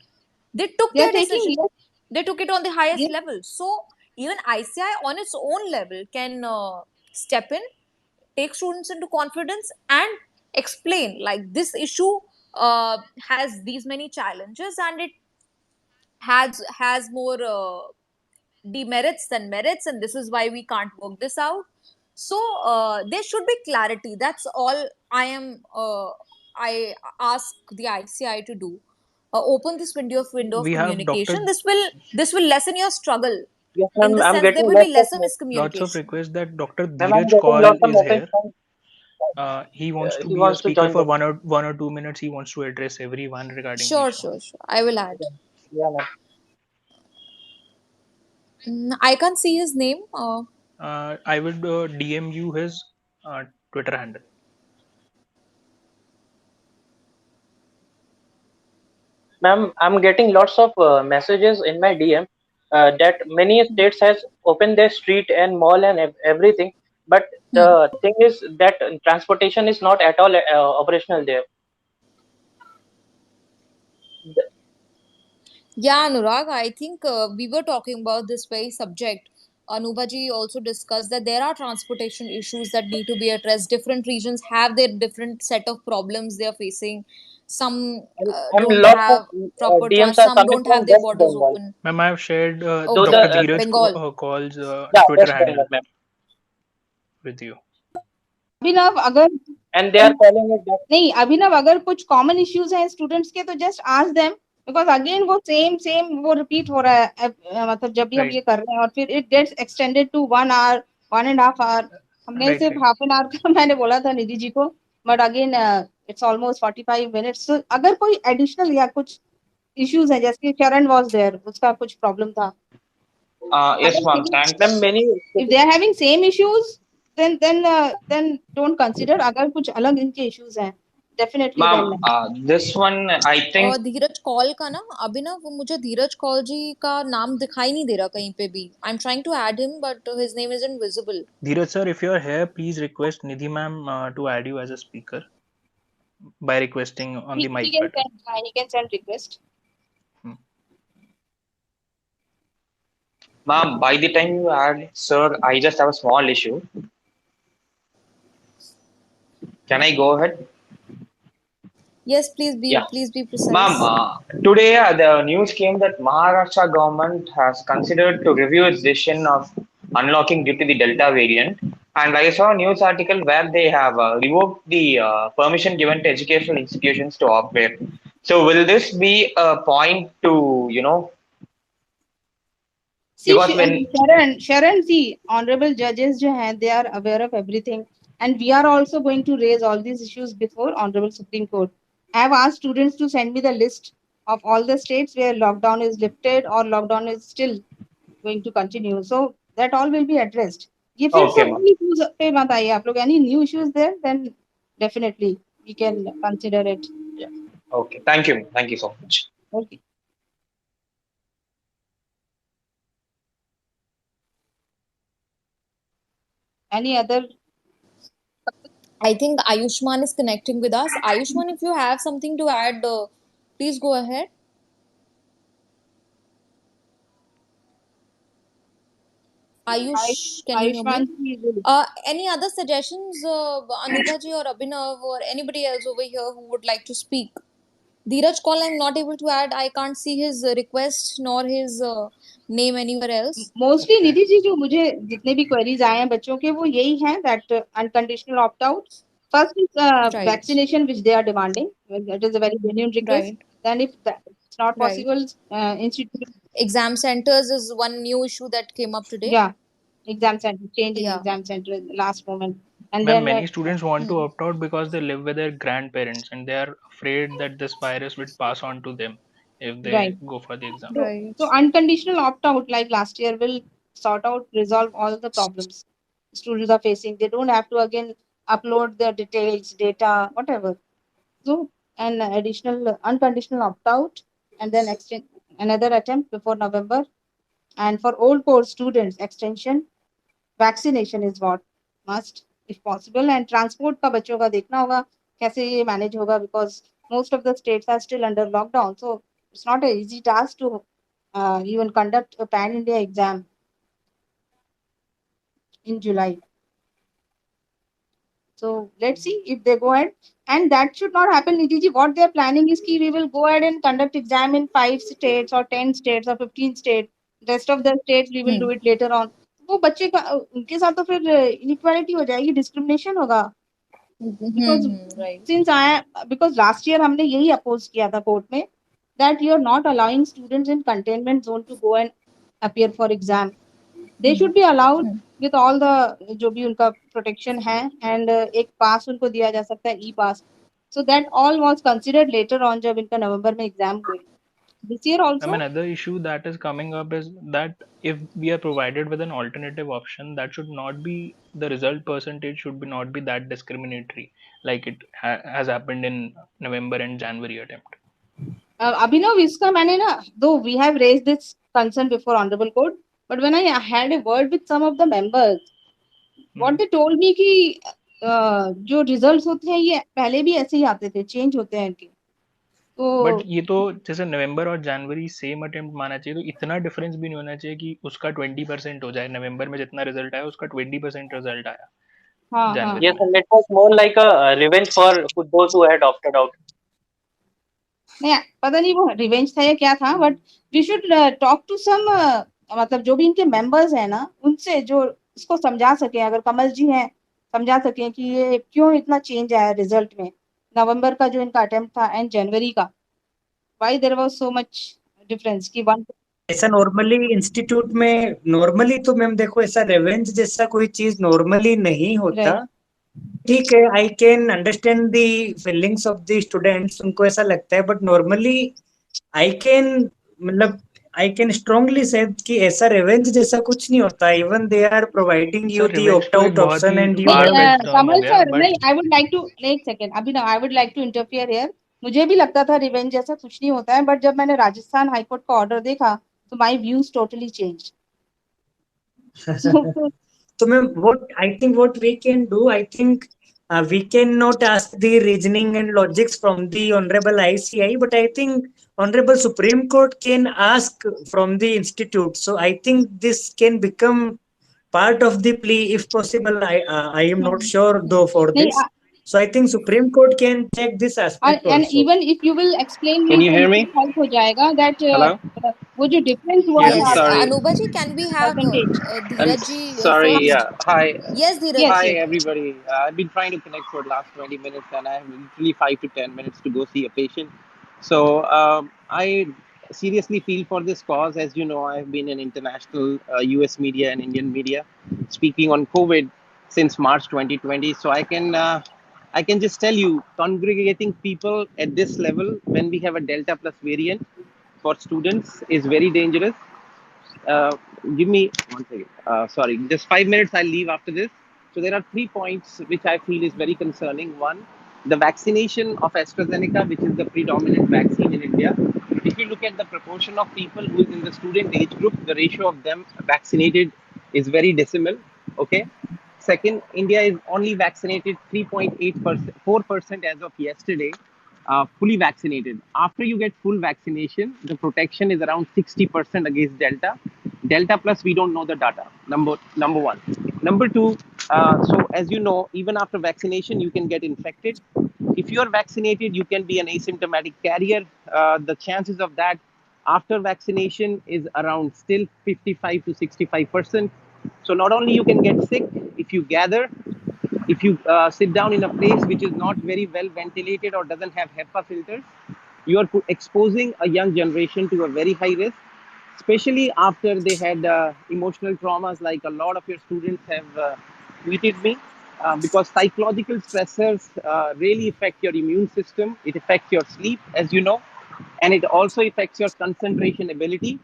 [SPEAKER 1] they took
[SPEAKER 2] they are
[SPEAKER 1] their
[SPEAKER 2] taking,
[SPEAKER 1] decision.
[SPEAKER 2] yes,
[SPEAKER 1] They took it on the highest
[SPEAKER 2] yes,
[SPEAKER 1] level. So even ICI on its own level can step in, take students into confidence, and explain like this issue has these many challenges, and it has more demerits than merits, and this is why we can't work this out. So there should be clarity. That's all I ask the ICI to do. Open this window of
[SPEAKER 4] We have
[SPEAKER 1] communication. This will lessen your struggle.
[SPEAKER 3] Yes,
[SPEAKER 1] In
[SPEAKER 3] ma'am.
[SPEAKER 1] the
[SPEAKER 3] I'm
[SPEAKER 1] sense, there
[SPEAKER 3] getting
[SPEAKER 1] will be lesser
[SPEAKER 4] lots of
[SPEAKER 1] miscommunication.
[SPEAKER 4] requests that Dr.
[SPEAKER 3] ma'am, I'm
[SPEAKER 4] Dheeraj
[SPEAKER 3] getting
[SPEAKER 4] Kaul
[SPEAKER 3] lots of
[SPEAKER 4] is
[SPEAKER 3] messages
[SPEAKER 4] here.
[SPEAKER 3] from
[SPEAKER 4] He wants to
[SPEAKER 3] he
[SPEAKER 4] be a
[SPEAKER 3] wants to
[SPEAKER 4] speaker
[SPEAKER 3] join
[SPEAKER 4] for
[SPEAKER 3] the
[SPEAKER 4] 1 or 2 minutes. He wants to address everyone regarding
[SPEAKER 1] Sure,
[SPEAKER 4] each one.
[SPEAKER 1] sure, sure. I will add.
[SPEAKER 3] yeah, ma'am.
[SPEAKER 1] I can't see his name.
[SPEAKER 4] I would DM you his Twitter handle.
[SPEAKER 3] Ma'am, I'm getting lots of messages in my DM that many states has opened their street and mall and everything, but
[SPEAKER 1] Hmm.
[SPEAKER 3] the thing is that transportation is not at all operational there.
[SPEAKER 1] Yeah, Anurag, I think we were talking about this very subject Anubaji also discussed that there are transportation issues that need to be addressed. Different regions have their different set of problems they are facing. Some
[SPEAKER 7] And
[SPEAKER 1] don't
[SPEAKER 7] lots of
[SPEAKER 1] have proper
[SPEAKER 7] DMs
[SPEAKER 1] trans.
[SPEAKER 7] are
[SPEAKER 1] Some
[SPEAKER 7] coming
[SPEAKER 1] don't have
[SPEAKER 7] from
[SPEAKER 1] their
[SPEAKER 7] West
[SPEAKER 1] borders
[SPEAKER 7] Bengal.
[SPEAKER 1] open.
[SPEAKER 4] Ma'am, I have shared
[SPEAKER 7] So
[SPEAKER 1] Okay,
[SPEAKER 7] the
[SPEAKER 4] Dr. Dheeraj
[SPEAKER 1] Bengal.
[SPEAKER 4] Kaul's
[SPEAKER 7] yeah,
[SPEAKER 4] Twitter
[SPEAKER 7] West
[SPEAKER 4] handle
[SPEAKER 7] Bengal, ma'am.
[SPEAKER 4] with you.
[SPEAKER 2] अभिनव अगर
[SPEAKER 7] And they are calling it that.
[SPEAKER 2] नहीं अभिनव अगर कुछ common issues हैं students के तो just ask them because again वो same वो repeat हो रहा है मतलब जब भी हम
[SPEAKER 4] Right.
[SPEAKER 2] ये कर रहे हैं और फिर it gets extended to 1 hour 1.5 hour हमने
[SPEAKER 4] Right,
[SPEAKER 2] सिर्फ
[SPEAKER 4] right.
[SPEAKER 2] हाफ एन आवर का मैंने बोला था निधि जी को but again it's almost 45 minutes तो अगर कोई एडिशनल या कुछ इश्यूज है जैसे चरण वाज देयर उसका कुछ प्रॉब्लम था
[SPEAKER 3] Yes, ma'am. Thank
[SPEAKER 7] Ma'am, many.
[SPEAKER 2] if they are having same issues then don't consider अगर कुछ अलग इनके issues हैं definitely then
[SPEAKER 3] ma'am. This one, I
[SPEAKER 1] और
[SPEAKER 3] think.
[SPEAKER 1] धीरज कॉल का ना अभिनव वो मुझे धीरज कॉल जी का नाम दिखाई नहीं दे रहा कहीं पे भी I am trying to add him but his name is invisible
[SPEAKER 4] Dheeraj sir, if you are here, please request Nidhi ma'am to add you as a speaker by requesting on the
[SPEAKER 2] he
[SPEAKER 4] mic
[SPEAKER 2] can
[SPEAKER 4] button.
[SPEAKER 2] send he can send request
[SPEAKER 3] Ma'am, by the time you add, sir, I just have a small issue. Can I go ahead?
[SPEAKER 1] yes
[SPEAKER 3] Yeah.
[SPEAKER 1] please be precise
[SPEAKER 3] Ma'am, today the news came that Maharashtra government has considered to review its decision of unlocking due to the Delta variant. And I saw a news article where they have revoked the permission given to educational institutions to operate. So will this be a point to,
[SPEAKER 2] see
[SPEAKER 3] because when
[SPEAKER 2] Sharon see honorable judges जो हैं they are aware of everything and we are also going to raise all these issues before honorable Supreme Court I have asked students to send me the list of all the states where lockdown is lifted or lockdown is still going to continue so that all will be addressed ये फिर से
[SPEAKER 3] okay, ma'am.
[SPEAKER 2] वही issues पे मत आइए आप लोग any new issues there then definitely we can consider it
[SPEAKER 3] Okay, thank you. Thank you so much.
[SPEAKER 2] okay any other
[SPEAKER 1] I think Ayushman is connecting with us. Ayushman, if you have something to add, please go ahead. Ayush, can you hear
[SPEAKER 2] Ayushman
[SPEAKER 1] me?
[SPEAKER 2] ji,
[SPEAKER 1] Any other suggestions, Anubaji or Abhinav or anybody else over here who would like to speak? Dheeraj call I'm not able to add. I can't see his request nor his name anywhere else.
[SPEAKER 2] Mostly
[SPEAKER 4] Okay.
[SPEAKER 2] Nidhi ji जो मुझे जितने भी queries आए हैं बच्चों के वो यही हैं that unconditional opt out first is
[SPEAKER 1] Right.
[SPEAKER 2] Vaccination which they are demanding that is a very genuine request
[SPEAKER 1] Right.
[SPEAKER 2] Then if it's not
[SPEAKER 1] Right.
[SPEAKER 2] Possible institute
[SPEAKER 1] Exam centers is one new issue that came up today.
[SPEAKER 2] या exam centre change in
[SPEAKER 1] Yeah.
[SPEAKER 2] Exam centre last moment and
[SPEAKER 4] Ma'am,
[SPEAKER 2] then
[SPEAKER 4] many students want to opt out because they live with their grandparents and they are afraid that this virus would pass on to them if they
[SPEAKER 2] right
[SPEAKER 4] go for the exam.
[SPEAKER 1] Right.
[SPEAKER 2] so unconditional opt out like last year will sort out resolve all the problems students are facing they don't have to again upload the details data whatever so an additional unconditional opt out and then extend another attempt before November and for old course students extension vaccination is what must if possible and transport का बच्चों का देखना होगा कैसे ये manage होगा because most of the states are still under lockdown so it's not an easy task to even conduct a pan India exam in July so let's see if they go ahead and that should not happen Nidhi ji what they are planning is ki we will go ahead and conduct exam in 5 states or 10 states or 15 states rest of the states we will do it later on वो बच्चे का उनके साथ तो फिर inequality हो जाएगी discrimination होगा because
[SPEAKER 1] Right.
[SPEAKER 2] since because last year हमने यही oppose किया था court में that you are not allowing students in containment zone to go and appear for exam they should be allowed with all the जो भी उनका protection है and एक pass उनको दिया जा सकता है e-pass so that all was considered later on जब इनका नवंबर में exam हुए this year also
[SPEAKER 4] Another issue that is coming up is that if we are provided with an alternative option, that should not be the result percentage should be not be that discriminatory like it has happened in November and January attempt.
[SPEAKER 2] Abhinav इसका मैंने ना though we have raised this concern before honorable court but when I had a word with some of the members what they told me कि जो results होते हैं ये पहले भी ऐसे ही आते थे change होते हैं इनके
[SPEAKER 4] बट
[SPEAKER 2] तो
[SPEAKER 4] ये तो जैसे नवंबर और जनवरी सेम अटेम्प्ट माना चाहिए, तो इतना डिफरेंस भी नहीं होना चाहिए कि उसका 20% हो जाए, नवंबर में जितना रिजल्ट आया उसका 20% रिजल्ट आया
[SPEAKER 2] हाँ हाँ
[SPEAKER 4] जनवरी
[SPEAKER 7] Yes,
[SPEAKER 4] में।
[SPEAKER 7] and it was more like a revenge for those who had opted out.
[SPEAKER 2] नहीं, पता नहीं वो रिवेंज था या क्या था, but we should talk to some, मतलब जो भी इनके मेंबर्स हैं ना, उनसे जो इसको समझा सके, अगर कमल जी हैं समझा सके कि ये क्यों इतना चेंज आया रिजल्ट में, नवंबर का जो इनका अटेम्प्ट था एंड जनवरी का, why there was so much difference कि वन।
[SPEAKER 6] ऐसा नॉर्मली इंस्टीट्यूट में, नॉर्मली तो मैम देखो ऐसा रेवेंज जैसा कोई चीज नॉर्मली नहीं होता।
[SPEAKER 2] राइट।
[SPEAKER 6] ठीक है, I can understand the feelings of the students, उनको ऐसा लगता है, बट नॉर्मली आई कैन, मतलब आई कैन स्ट्रांगली से कि ऐसा रेवेंज जैसा कुछ नहीं होता। Even they are providing you
[SPEAKER 4] sir
[SPEAKER 6] the
[SPEAKER 4] revenge
[SPEAKER 6] opt
[SPEAKER 4] तो एक
[SPEAKER 6] आउट
[SPEAKER 4] बहुत
[SPEAKER 6] ऑप्शन
[SPEAKER 4] ही
[SPEAKER 6] एंड यू
[SPEAKER 2] नहीं,
[SPEAKER 4] फार
[SPEAKER 6] हैव।
[SPEAKER 4] फेच टर्म हो
[SPEAKER 2] कमल
[SPEAKER 4] गया,
[SPEAKER 2] सर, नहीं,
[SPEAKER 4] but
[SPEAKER 2] I would like to, एक सेकेंड, अभी ना, I would like to interfere here. मुझे भी लगता था रिवेंज जैसा कुछ नहीं होता है, बट जब मैंने राजस्थान हाईकोर्ट का ऑर्डर देखा तो my views totally change.
[SPEAKER 6] So, ma'am, what I think what we can do, I think we cannot ask the reasoning and logics from the Honorable ICI, but I think Honorable Supreme Court can ask from the institute. So I think this can become part of the plea if possible. I am not sure though for
[SPEAKER 2] नहीं,
[SPEAKER 6] this. So I think Supreme Court can check this aspect
[SPEAKER 2] and
[SPEAKER 6] also.
[SPEAKER 2] Even if you will explain me
[SPEAKER 8] Can you
[SPEAKER 2] तो
[SPEAKER 8] hear
[SPEAKER 2] मुझे
[SPEAKER 8] me?
[SPEAKER 2] Help हो जाएगा that
[SPEAKER 8] Hello?
[SPEAKER 2] वो जो difference हुआ
[SPEAKER 8] Yeah,
[SPEAKER 2] था
[SPEAKER 1] Yes,
[SPEAKER 8] sorry.
[SPEAKER 1] Anuba ji, can we have
[SPEAKER 2] percentage.
[SPEAKER 8] I'm
[SPEAKER 1] Dheeraj ji
[SPEAKER 8] sorry.
[SPEAKER 1] first?
[SPEAKER 8] Yeah. Hi.
[SPEAKER 1] Yes, Dheeraj
[SPEAKER 2] yes
[SPEAKER 8] Hi,
[SPEAKER 1] ji.
[SPEAKER 2] Yes.
[SPEAKER 8] everybody. I've been trying to connect for the last 20 minutes and I have literally 5 to 10 minutes to go see a patient. So I seriously feel for this cause. As you know, I've been in international US media and Indian media speaking on COVID since March 2020. So I can just tell you, congregating people at this level when we have a Delta plus variant for students is very dangerous. uh, Give me one second. Sorry, just 5 minutes. I'll leave after this. So there are 3 points which I feel is very concerning. One, the vaccination of AstraZeneca, which is the predominant vaccine in India. If you look at the proportion of people who is in the student age group, the ratio of them vaccinated is very decimal. Okay. Second, India is only vaccinated 3.8%, 4% as of yesterday, fully vaccinated. After you get full vaccination, the protection is around 60% against Delta. Delta plus, we don't know the data. Number one. Number two, so as you know, even after vaccination, you can get infected. If you are vaccinated, you can be an asymptomatic carrier. The chances of that after vaccination is around still 55 to 65%. So not only you can get sick if you gather, if you sit down in a place which is not very well ventilated or doesn't have HEPA filters, you are exposing a young generation to a very high risk, especially after they had emotional traumas, like a lot of your students have tweeted me. Because psychological stressors really affect your immune system. It affects your sleep, as you know, and it also affects your concentration ability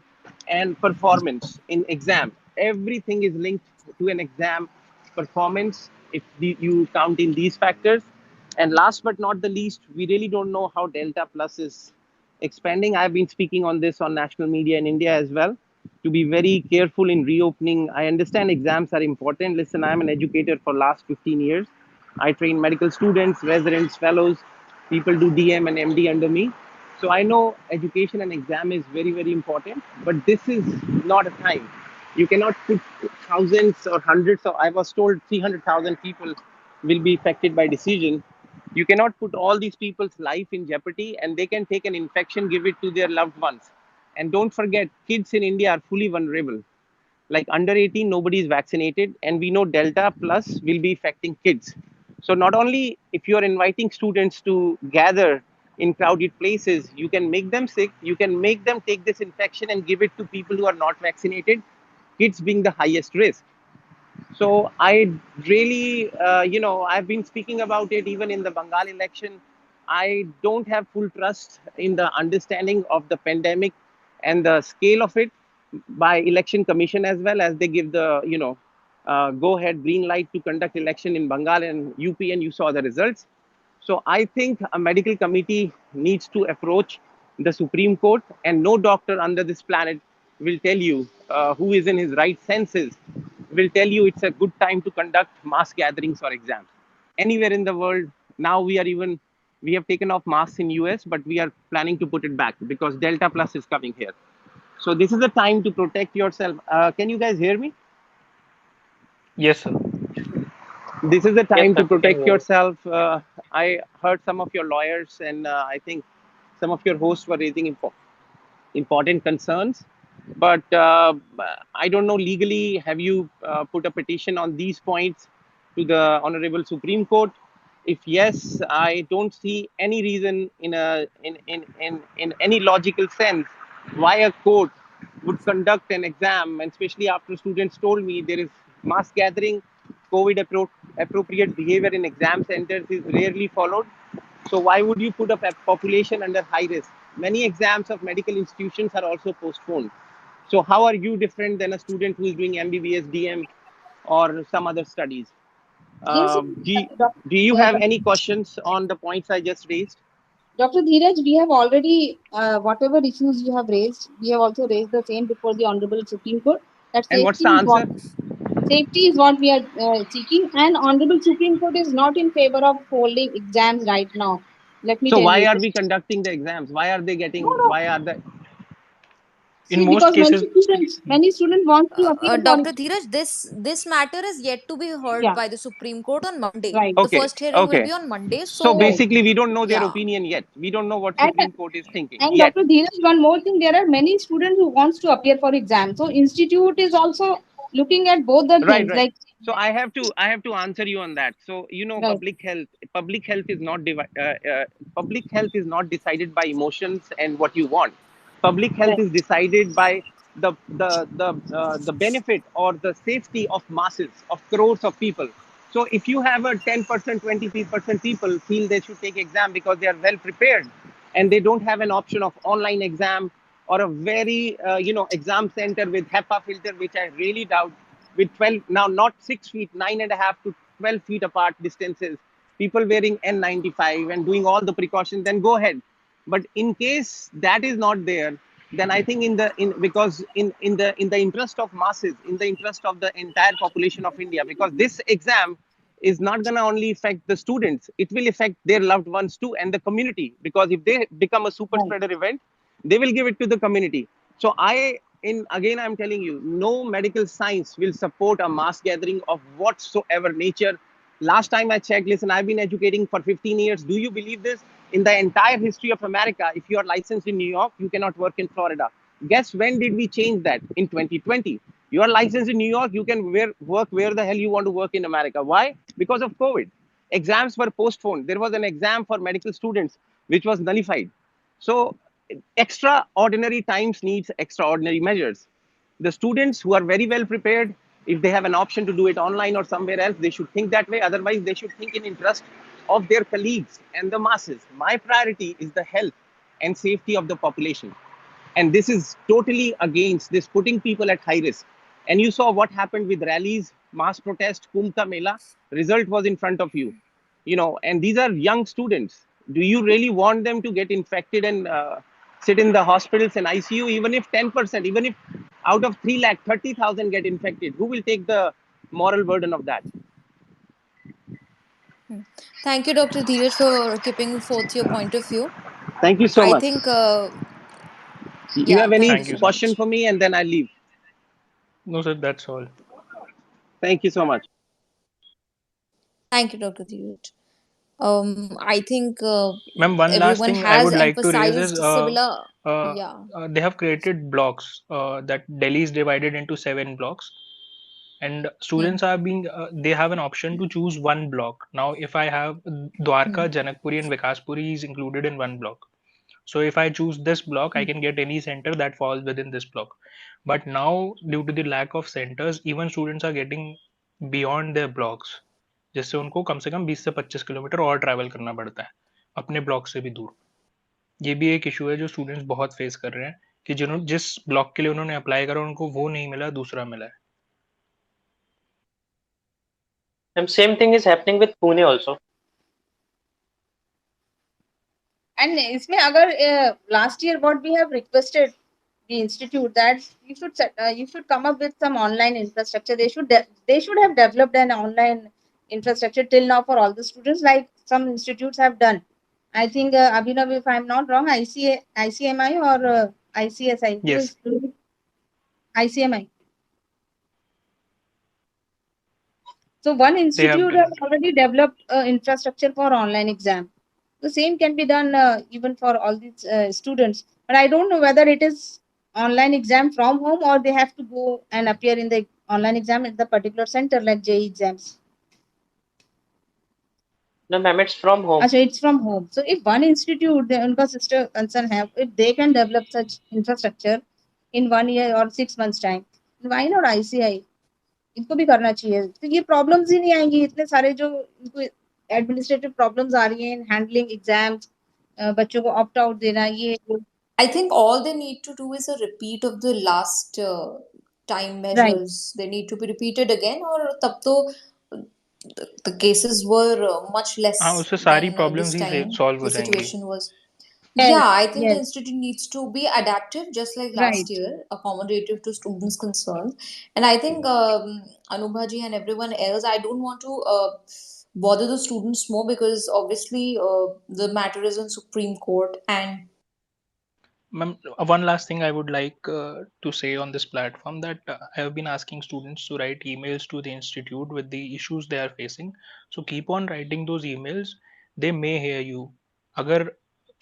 [SPEAKER 8] and performance in exam. Everything is linked to an exam performance if you count in these factors. And last but not the least, we really don't know how Delta Plus is expanding. I've been speaking on this on national media in India as well, to be very careful in reopening. I understand exams are important. Listen, I'm an educator for last 15 years. I train medical students, residents, fellows. People do DM and MD under me. So I know education and exam is very, very important, but this is not a time. You cannot put thousands or hundreds of, I was told 300,000 people will be affected by decision. You cannot put all these people's life in jeopardy, and they can take an infection, give it to their loved ones. And don't forget, kids in India are fully vulnerable. Like under 18, nobody is vaccinated, and we know Delta plus will be affecting kids. So not only if you are inviting students to gather in crowded places, you can make them sick, you can make them take this infection and give it to people who are not vaccinated, kids being the highest risk. So I really, I've been speaking about it even in the Bengal election. I don't have full trust in the understanding of the pandemic and the scale of it by election commission, as well as they give the, go ahead green light to conduct election in Bengal and UP, and you saw the results. So I think a medical committee needs to approach the Supreme Court, and no doctor under this planet will tell you, who is in his right senses, will tell you it's a good time to conduct mass gatherings or exams. Anywhere in the world, now we are even We have taken off masks in US, but we are planning to put it back because Delta Plus is coming here. So this is the time to protect yourself. Can you guys hear me?
[SPEAKER 4] Yes, sir.
[SPEAKER 8] This is the
[SPEAKER 7] Yes,
[SPEAKER 8] time
[SPEAKER 7] sir,
[SPEAKER 8] to
[SPEAKER 7] we can
[SPEAKER 8] protect
[SPEAKER 7] hear you.
[SPEAKER 8] yourself. I heard some of your lawyers, and I think some of your hosts were raising important concerns. But I don't know legally, have you put a petition on these points to the Honorable Supreme Court? If yes, I don't see any reason in any logical sense why a court would conduct an exam, and especially after students told me there is mass gathering, appropriate behavior in exam centers is rarely followed. So why would you put a population under high risk? Many exams of medical institutions are also postponed. So how are you different than a student who is doing MBBS, DM, or some other studies?
[SPEAKER 2] Yes,
[SPEAKER 8] Do you have any questions on the points I just raised?
[SPEAKER 2] Dr. Dheeraj, we have already, whatever issues you have raised, we have also raised the same before the Honorable Supreme Court. That
[SPEAKER 8] And what's the answer?
[SPEAKER 2] safety is what we are seeking, and Honorable Supreme Court is not in favor of holding exams right now. Let me
[SPEAKER 8] So
[SPEAKER 2] tell
[SPEAKER 8] why
[SPEAKER 2] you.
[SPEAKER 8] are we conducting the exams? Why are they
[SPEAKER 2] No,
[SPEAKER 8] getting?
[SPEAKER 2] no.
[SPEAKER 8] Why are the?
[SPEAKER 4] In
[SPEAKER 2] See,
[SPEAKER 4] most
[SPEAKER 2] because
[SPEAKER 4] cases,
[SPEAKER 2] many students want to appear for
[SPEAKER 1] Dr. Dheeraj, this matter is yet to be heard
[SPEAKER 2] yeah,
[SPEAKER 1] by the Supreme Court on Monday.
[SPEAKER 2] right,
[SPEAKER 1] The
[SPEAKER 8] Okay,
[SPEAKER 1] first hearing will
[SPEAKER 8] okay.
[SPEAKER 1] be on Monday.
[SPEAKER 8] So
[SPEAKER 1] So,
[SPEAKER 2] right.
[SPEAKER 8] basically, we don't know their
[SPEAKER 1] yeah.
[SPEAKER 8] opinion yet. We don't know what
[SPEAKER 2] And
[SPEAKER 8] Supreme Court is thinking
[SPEAKER 2] and
[SPEAKER 8] yet.
[SPEAKER 2] Dr. Dheeraj, one more thing, there are many students who wants to appear for exam. So institute is also looking at both the
[SPEAKER 8] Right,
[SPEAKER 2] things,
[SPEAKER 8] right.
[SPEAKER 2] like
[SPEAKER 8] So I have to answer you on that. So
[SPEAKER 2] right,
[SPEAKER 8] public health is not public health is not decided by emotions and what you want. Public health
[SPEAKER 2] right,
[SPEAKER 8] is decided by the benefit or the safety of masses, of crores of people. So if you have a 10%, 20% people feel they should take exam because they are well prepared, and they don't have an option of online exam or a very exam center with HEPA filter, which I really doubt, with 12, now not 6 feet, 9.5 to 12 feet apart distances, people wearing N95 and doing all the precautions, then go ahead. But in case that is not there, then I think in the interest of masses, in the interest of the entire population of India, because this exam is not going to only affect the students, it will affect their loved ones too, and the community, because if they become a super
[SPEAKER 2] right,
[SPEAKER 8] spreader event, they will give it to the community. So again, I'm telling you, no medical science will support a mass gathering of whatsoever nature. Last time I checked, listen, I've been educating for 15 years. Do you believe this? In the entire history of America, if you are licensed in New York, you cannot work in Florida. Guess when did we change that? In 2020. You are licensed in New York, you can work where the hell you want to work in America. Why? Because of COVID. Exams were postponed. There was an exam for medical students which was nullified. So extraordinary times needs extraordinary measures. The students who are very well prepared, if they have an option to do it online or somewhere else, they should think that way. Otherwise, they should think in interest of their colleagues and the masses. My priority is the health and safety of the population. And this is totally against this, putting people at high risk. And you saw what happened with rallies, mass protest, Kumbh Ka Mela. Result was in front of you. And these are young students. Do you really want them to get infected and sit in the hospitals and ICU? Even if 10%, even if out of 330,000 get infected, who will take the moral burden of that?
[SPEAKER 1] Thank you, Dr. Dheeraj, for keeping forth your point of view.
[SPEAKER 8] Thank you so
[SPEAKER 1] I
[SPEAKER 8] much.
[SPEAKER 1] think,
[SPEAKER 8] You
[SPEAKER 1] yeah,
[SPEAKER 8] have any
[SPEAKER 1] thank you
[SPEAKER 4] thank you
[SPEAKER 1] so
[SPEAKER 4] so
[SPEAKER 8] question
[SPEAKER 1] much.
[SPEAKER 4] much.
[SPEAKER 8] for me, and then I leave?
[SPEAKER 4] No, sir, that's all.
[SPEAKER 8] Thank you so much.
[SPEAKER 1] Thank you, Dr. Dheeraj. I think
[SPEAKER 4] Ma'am, one last
[SPEAKER 1] everyone
[SPEAKER 4] thing I
[SPEAKER 1] has
[SPEAKER 4] would like to raise is
[SPEAKER 1] emphasized similar.
[SPEAKER 4] uh,
[SPEAKER 1] Yeah.
[SPEAKER 4] they have created blocks that Delhi is divided into 7 blocks, and
[SPEAKER 1] Hmm.
[SPEAKER 4] students are being they have an option to choose one block. Now, if I have
[SPEAKER 1] Hmm.
[SPEAKER 4] Dwarka, Janakpuri, and Vikaspuri is included in one block. So if I choose this block, I
[SPEAKER 1] Hmm.
[SPEAKER 4] can get any center that falls within this block. But now, due to the lack of centers, even students are getting beyond their blocks, जिससे उनको कम से कम 20 से 25 kilometre और travel करना पड़ता है अपने block से भी दूर. ये भी एक इशू है जो स्टूडेंट्स बहुत फेस कर रहे हैं कि जिस ब्लॉक के लिए उन्होंने अप्लाई करा उनको वो नहीं मिला, दूसरा मिला है.
[SPEAKER 7] And same thing is happening with Pune also.
[SPEAKER 2] and इसमें अगर last year what we have requested the institute that you should come up with some online infrastructure. They should have developed an online infrastructure till now for all the students, like some institutes have done. I think Abhinav, if I'm not wrong, ICMI or ICSI? Who
[SPEAKER 4] Yes.
[SPEAKER 2] is doing ICMI? So one
[SPEAKER 4] They have
[SPEAKER 2] institute
[SPEAKER 4] done
[SPEAKER 2] has
[SPEAKER 4] it.
[SPEAKER 2] already developed infrastructure for online exam. The same can be done even for all these students. But I don't know whether it is online exam from home or they have to go and appear in the online exam at the particular center like JEE exams.
[SPEAKER 7] No, ma'am, it's from home.
[SPEAKER 2] So it's from home. So if one institute, the unka sister concern have, if they can develop such infrastructure in 1 year or 6 months time, why not ICI? इनको भी करना चाहिए तो ये problems ही नहीं आएंगी इतने सारे जो इनको एडमिनिस्ट्रेटिव प्रॉब्लम्स आ रही हैं हैंडलिंग एग्जाम्स बच्चों को ऑप्ट आउट देना ये
[SPEAKER 1] I think all they need to do is a repeat of the last time
[SPEAKER 2] right
[SPEAKER 1] measures. They need to be repeated again, और तब तो the cases were much less
[SPEAKER 4] हाँ, उससे सारी
[SPEAKER 1] than
[SPEAKER 4] problems
[SPEAKER 1] this
[SPEAKER 4] he
[SPEAKER 1] time.
[SPEAKER 4] Solve हो
[SPEAKER 1] The
[SPEAKER 4] जाएंगी.
[SPEAKER 1] situation was.
[SPEAKER 2] Yes
[SPEAKER 1] Yeah, I think the
[SPEAKER 2] yes
[SPEAKER 1] institute needs to be adaptive, just like last
[SPEAKER 2] right
[SPEAKER 1] year, accommodative to students' concerns. And I think Anubhaji and everyone else, I don't want to bother the students more because obviously the matter is in Supreme Court. And
[SPEAKER 4] Ma'am, one last thing I would like to say on this platform that I have been asking students to write emails to the institute with the issues they are facing. So keep on writing those emails. They may hear you. अगर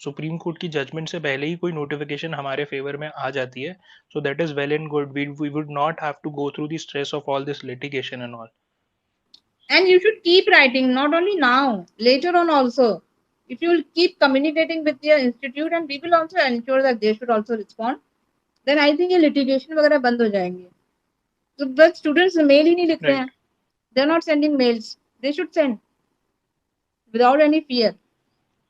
[SPEAKER 4] supreme court की judgement से पहले ही कोई notification हमारे favour में आ जाती है, so that is well and good. We would not have to go through the stress of all this litigation and all.
[SPEAKER 2] and you should keep writing not only now later on also if you will keep communicating with your institute and we will also ensure that they should also respond then I think ये litigation वगैरह बंद हो जाएंगे तो बस students mail ही नहीं लिख रहे
[SPEAKER 4] Right.
[SPEAKER 2] हैं they're not sending mails they should send without any fear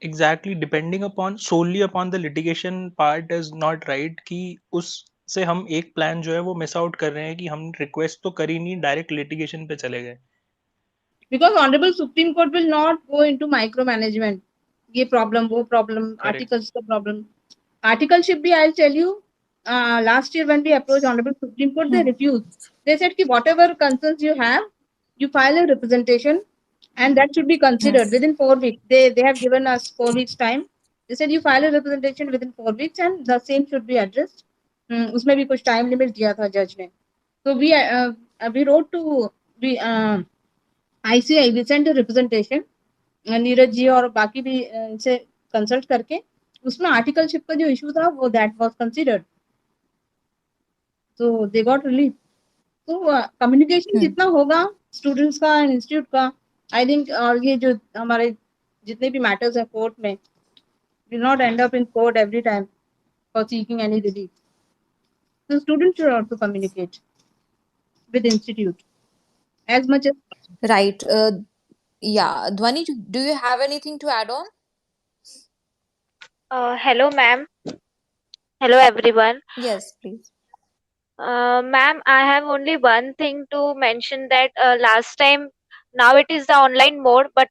[SPEAKER 4] Exactly, depending upon solely upon the litigation part is not right कि उससे हम एक प्लान जो है वो मिस आउट कर रहे हैं कि हम रिक्वेस्ट तो कर ही नहीं, डायरेक्ट लिटिगेशन पे चले गए.
[SPEAKER 2] because honorable supreme court will not go into micromanagement ये problem वो problem
[SPEAKER 4] Correct.
[SPEAKER 2] articles का problem articleship भी I'll tell you last year when we approached honorable supreme court they refused they said कि whatever concerns you have you file a representation and that should be considered within 4 weeks they have given us 4 weeks time they said you file a representation within 4 weeks and the same should be addressed उसमें भी कुछ time limit दिया था judge ने so we wrote to we ICI we sent a representation Neeraj ji और बाकी भी इनसे कंसल्ट करके उसमें आर्टिकलशिप का जो इशू था वो that was considered so they got relief तो कम्युनिकेशन जितना होगा स्टूडेंट्स का एंड इंस्टीट्यूट का आई थिंक और ये जो हमारे जितने भी मैटर्स हैं कोर्ट में will not end up in court every time for seeking any relief so students should also communicate with institute as much as
[SPEAKER 1] right, yeah, Dhwani, do you have anything to add on?
[SPEAKER 9] Hello, ma'am. Hello, everyone.
[SPEAKER 1] Yes, please.
[SPEAKER 9] Ma'am, I have only one thing to mention that last time, now it is the online mode, but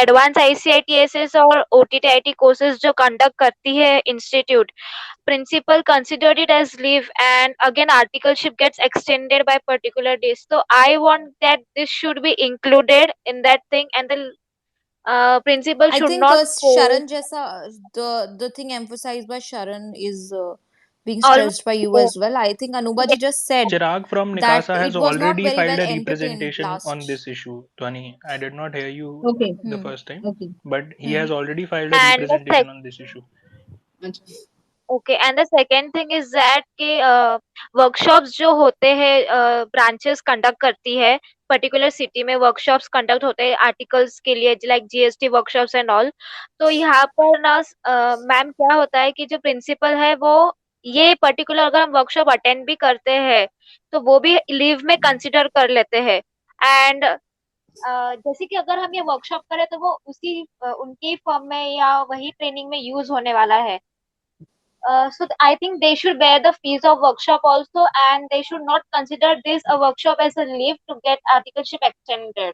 [SPEAKER 9] advanced ICITSS और OTTIT courses जो conduct करती है institute, principal considered it as leave and again articleship gets extended by particular days. So I want that this should be included in that thing and the principal
[SPEAKER 1] I
[SPEAKER 9] should
[SPEAKER 1] think
[SPEAKER 9] not go
[SPEAKER 1] Sharan jaisa the thing emphasized by Sharan is being
[SPEAKER 9] almost
[SPEAKER 1] stressed by you as well. I think Anubaji just said
[SPEAKER 4] Chirag from
[SPEAKER 1] that
[SPEAKER 4] Nikasa has
[SPEAKER 1] it was not
[SPEAKER 4] already
[SPEAKER 1] very
[SPEAKER 4] filed
[SPEAKER 1] well
[SPEAKER 4] a
[SPEAKER 1] entertained
[SPEAKER 4] representation on
[SPEAKER 1] last.
[SPEAKER 4] this issue. Dhwani, I did not hear you
[SPEAKER 2] okay
[SPEAKER 4] the first time,
[SPEAKER 2] okay
[SPEAKER 4] but he has already filed a
[SPEAKER 9] and the
[SPEAKER 4] representation on this issue.
[SPEAKER 2] अच्छा
[SPEAKER 9] okay and the second thing is that कि workshops जो होते हैं branches conduct करती है particular city में workshops conduct होते हैं आर्टिकल्स के लिए like GST workshops and all तो यहाँ पर ना मैम क्या होता है कि जो प्रिंसिपल है वो ये पर्टिकुलर अगर हम वर्कशॉप अटेंड भी करते हैं तो वो भी लीव में कंसिडर कर लेते हैं एंड जैसे कि अगर हम ये वर्कशॉप करें तो वो उसी उनकी फर्म में या वही ट्रेनिंग में यूज होने वाला है so I think they should bear the fees of workshop also, and they should not consider this a workshop as a leave to get articleship extended.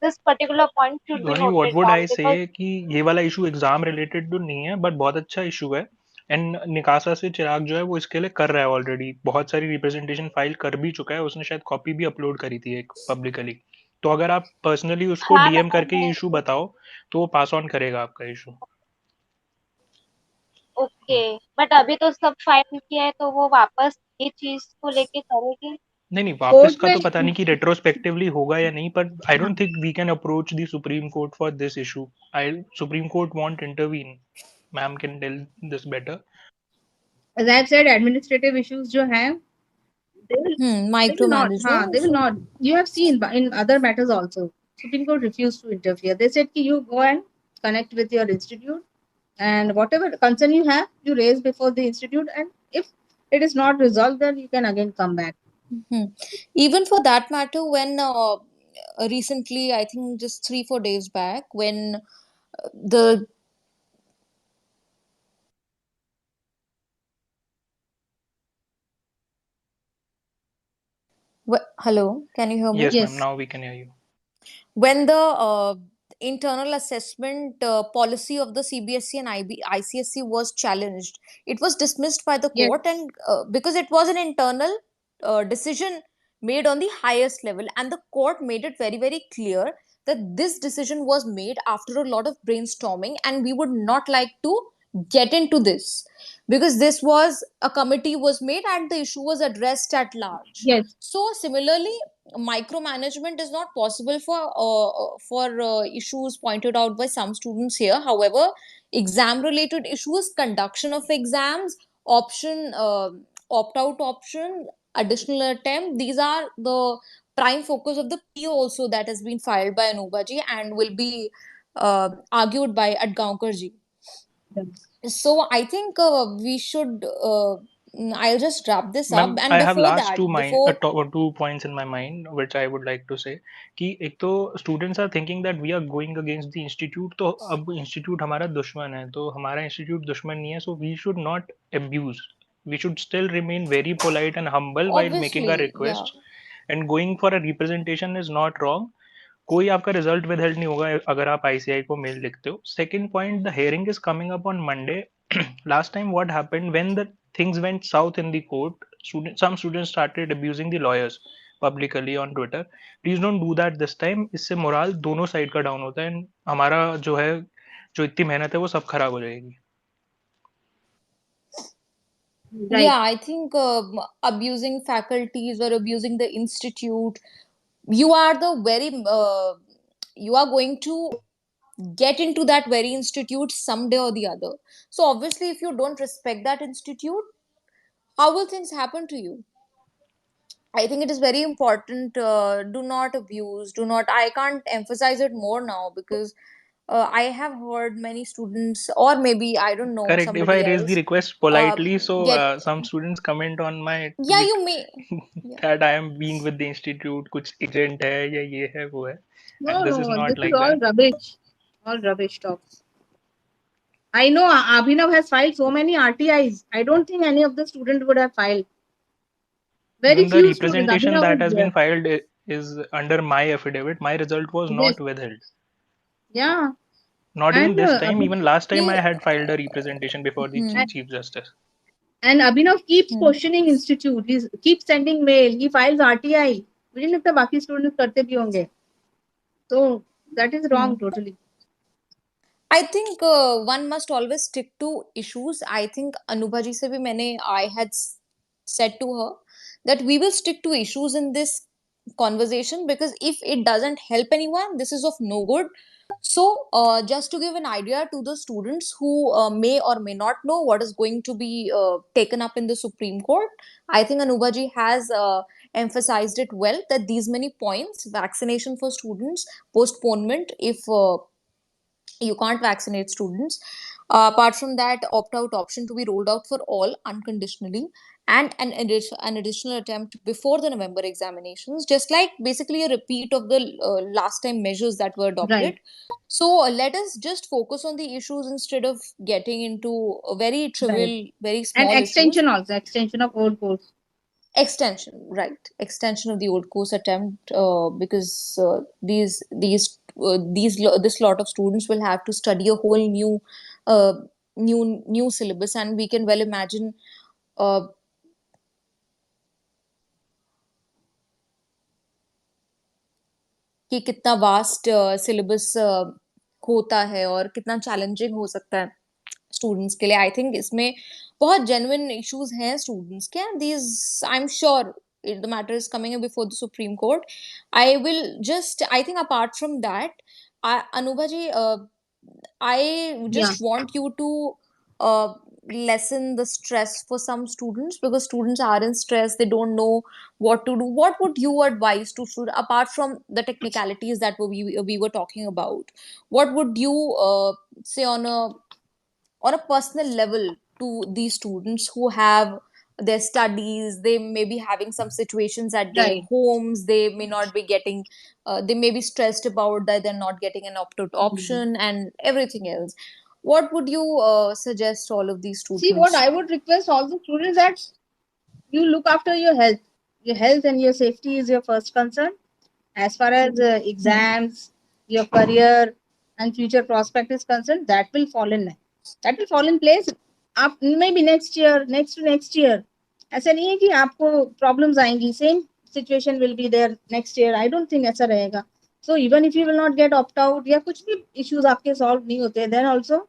[SPEAKER 9] This particular point should be
[SPEAKER 4] Dhoni, what
[SPEAKER 9] noted
[SPEAKER 4] would I
[SPEAKER 9] down
[SPEAKER 4] say
[SPEAKER 9] because
[SPEAKER 4] कि ये वाला issue exam related तो नहीं है but बहुत अच्छा issue है and निकासा से चिराग जो है वो इसके लिए कर रहा है ऑलरेडी बहुत सारी रिप्रेजेंटेशन फाइल कर भी चुका है उसने शायद कॉपी भी अपलोड करी थी एक पब्लिकली तो अगर आप पर्सनली उसको
[SPEAKER 9] हाँ
[SPEAKER 4] डीएम करके
[SPEAKER 9] मैंने
[SPEAKER 4] इशू बताओ तो वो पास ऑन करेगा आपका इशू।
[SPEAKER 9] ओके, बट अभी तो सब फाइल किया है तो वो वापस ये चीज को लेके करेगी।
[SPEAKER 4] नहीं नहीं, वापस
[SPEAKER 2] कोर्ट
[SPEAKER 4] का
[SPEAKER 2] में
[SPEAKER 4] तो पता नहीं कि रेट्रोस्पेक्टिवली होगा या नहीं, पर आई
[SPEAKER 2] हाँ,
[SPEAKER 4] don't think we can approach the Supreme Court for this issue. I Supreme Court want intervene. Ma'am can tell this better.
[SPEAKER 2] as I've said, administrative issues जो हैं, they will not, हाँ,
[SPEAKER 1] Micromanagement.
[SPEAKER 2] they will
[SPEAKER 1] So,
[SPEAKER 2] not. You have seen in other matters also. Supreme Court refused to interfere. They said कि you go and connect with your institute, and whatever concern you have, you raise before the institute, and if it is not resolved, then you can again come back.
[SPEAKER 1] even for that matter, when recently, I think just 3 4 days back, when the hello, can you hear me?
[SPEAKER 4] Yes, ma'am.
[SPEAKER 2] Yes.
[SPEAKER 4] Now we can hear you.
[SPEAKER 1] When the internal assessment policy of the CBSE and ICSE was challenged, it was dismissed by the
[SPEAKER 2] Yes.
[SPEAKER 1] court, and because it was an internal decision made on the highest level, and the court made it very very clear that this decision was made after a lot of brainstorming, and we would not like to get into this because this was a committee was made and the issue was addressed at large.
[SPEAKER 2] Yes.
[SPEAKER 1] So similarly, micromanagement is not possible for issues pointed out by some students here. However, exam related issues, conduction of exams, option opt out option, additional attempt, these are the prime focus of the PO also that has been filed by Anubaji and will be argued by Adgaonkar ji. So I think we should I'll just wrap this up,
[SPEAKER 4] Ma'am,
[SPEAKER 1] and
[SPEAKER 4] I have
[SPEAKER 1] before
[SPEAKER 4] last
[SPEAKER 1] that,
[SPEAKER 4] two
[SPEAKER 1] before
[SPEAKER 4] 2 points in my mind which I would like to say कि एक तो students are thinking that we are going against the institute, तो अब institute हमारा दुश्मन है, तो हमारा institute दुश्मन नहीं है, so we should not abuse. We should still remain very polite and humble while making our
[SPEAKER 1] obviously, yeah.
[SPEAKER 4] requests, and going for a representation is not wrong. कोई आपका रिजल्ट विदहेल्ड नहीं होगा अगर आप आईसीआई को मेल लिखते हो. Second point, the hearing is coming up on Monday. Last time what happened when the things went south in the court, some students started abusing the lawyers publicly on Twitter. Please don't do that this time. इससे moral दोनों side का down होता है and हमारा जो है, जो इतनी मेहनत है वो सब खराब हो जाएगी.
[SPEAKER 2] Right.
[SPEAKER 1] Yeah, I think abusing faculties or abusing the institute, you are the very you are going to get into that very institute someday or the other. So obviously, if you don't respect that institute, how will things happen to you? I think it is very important. Do not abuse. Do not. I can't emphasize it more now because I have heard many students, or maybe I don't know
[SPEAKER 4] Correct. If I
[SPEAKER 1] somebody
[SPEAKER 4] raise the
[SPEAKER 1] else,
[SPEAKER 4] request
[SPEAKER 1] uh,
[SPEAKER 4] politely, so
[SPEAKER 1] get.
[SPEAKER 4] some students comment on my
[SPEAKER 1] Yeah,
[SPEAKER 4] tweet
[SPEAKER 1] you may. Yeah.
[SPEAKER 4] that I am being with the institute, कुछ agent है या ये है वो है,
[SPEAKER 2] No,
[SPEAKER 4] and this is
[SPEAKER 2] no, this
[SPEAKER 4] not
[SPEAKER 2] is
[SPEAKER 4] like
[SPEAKER 2] all
[SPEAKER 4] that.
[SPEAKER 2] rubbish. All rubbish talk. I know Abhinav has filed so many RTIs. I don't think any of the students would have filed. Very
[SPEAKER 4] Even the
[SPEAKER 2] few students.
[SPEAKER 4] representation
[SPEAKER 2] Abhinav
[SPEAKER 4] that
[SPEAKER 2] was
[SPEAKER 4] has
[SPEAKER 2] there.
[SPEAKER 4] been filed is under my affidavit. My result was
[SPEAKER 2] Yes.
[SPEAKER 4] not withheld.
[SPEAKER 2] Yeah.
[SPEAKER 4] Not even
[SPEAKER 2] And
[SPEAKER 4] this time. Even last time I
[SPEAKER 1] See,
[SPEAKER 4] had filed a representation before the
[SPEAKER 1] hmm,
[SPEAKER 4] Chief Justice.
[SPEAKER 2] and Abhinav keeps
[SPEAKER 1] hmm.
[SPEAKER 2] questioning institute. He keeps sending mail. He files RTI. मुझे नहीं लगता बाकी students करते भी होंगे. So that is wrong totally.
[SPEAKER 1] I think one must always stick to issues. I think Anubhaji se bhi I had said to her that we will stick to issues in this conversation because if it doesn't help anyone, this is of no good. So, just to give an idea to the students who may or may not know what is going to be taken up in the Supreme Court, I think Anubaji has emphasized it well that these many points, vaccination for students, postponement if you can't vaccinate students. Apart from that, opt-out option to be rolled out for all unconditionally, and an additional attempt before the November examinations, just like basically a repeat of the last time measures that were adopted.
[SPEAKER 2] Right.
[SPEAKER 1] So let us just focus on the issues instead of getting into very trivial, very
[SPEAKER 2] And
[SPEAKER 1] small issues.
[SPEAKER 2] extension also. Extension of old course.
[SPEAKER 1] Extension, right? Extension of the old course attempt because this lot of students will have to study a whole uh, new syllabus, and we can well imagine uh, कि कितना vast syllabus होता है और कितना challenging हो सकता है students के लिए। आई थिंक इसमें बहुत जेन्युइन इश्यूज हैं स्टूडेंट्स के, and these I am sure the matter is coming before the Supreme Court. I will just, I think apart from that, Anubha ji, I
[SPEAKER 2] Yeah.
[SPEAKER 1] just want you to lessen the stress for some students, because students are in stress, they don't know what to do. What would you advise to students, apart from the technicalities that we were talking about? What would you say on a personal level to these students who have their studies, they may be having some situations at their
[SPEAKER 2] Right.
[SPEAKER 1] homes, they may not be getting, they may be stressed about that they're not getting an opt-out option and everything else. What would you suggest all of these
[SPEAKER 2] See, what
[SPEAKER 1] students?
[SPEAKER 2] I would request all the students that you look after your health. Your health and your safety is your first concern. As far as exams, your career, and future prospect is concerned, that will fall in line. That will fall in place. आप maybe next year, next to next year. ऐसा नहीं है कि आपको problems आएंगी. Same situation will be there next year. I don't think ऐसा रहेगा. So even if you will not get opt out या कुछ भी issues आपके solve नहीं होते, then also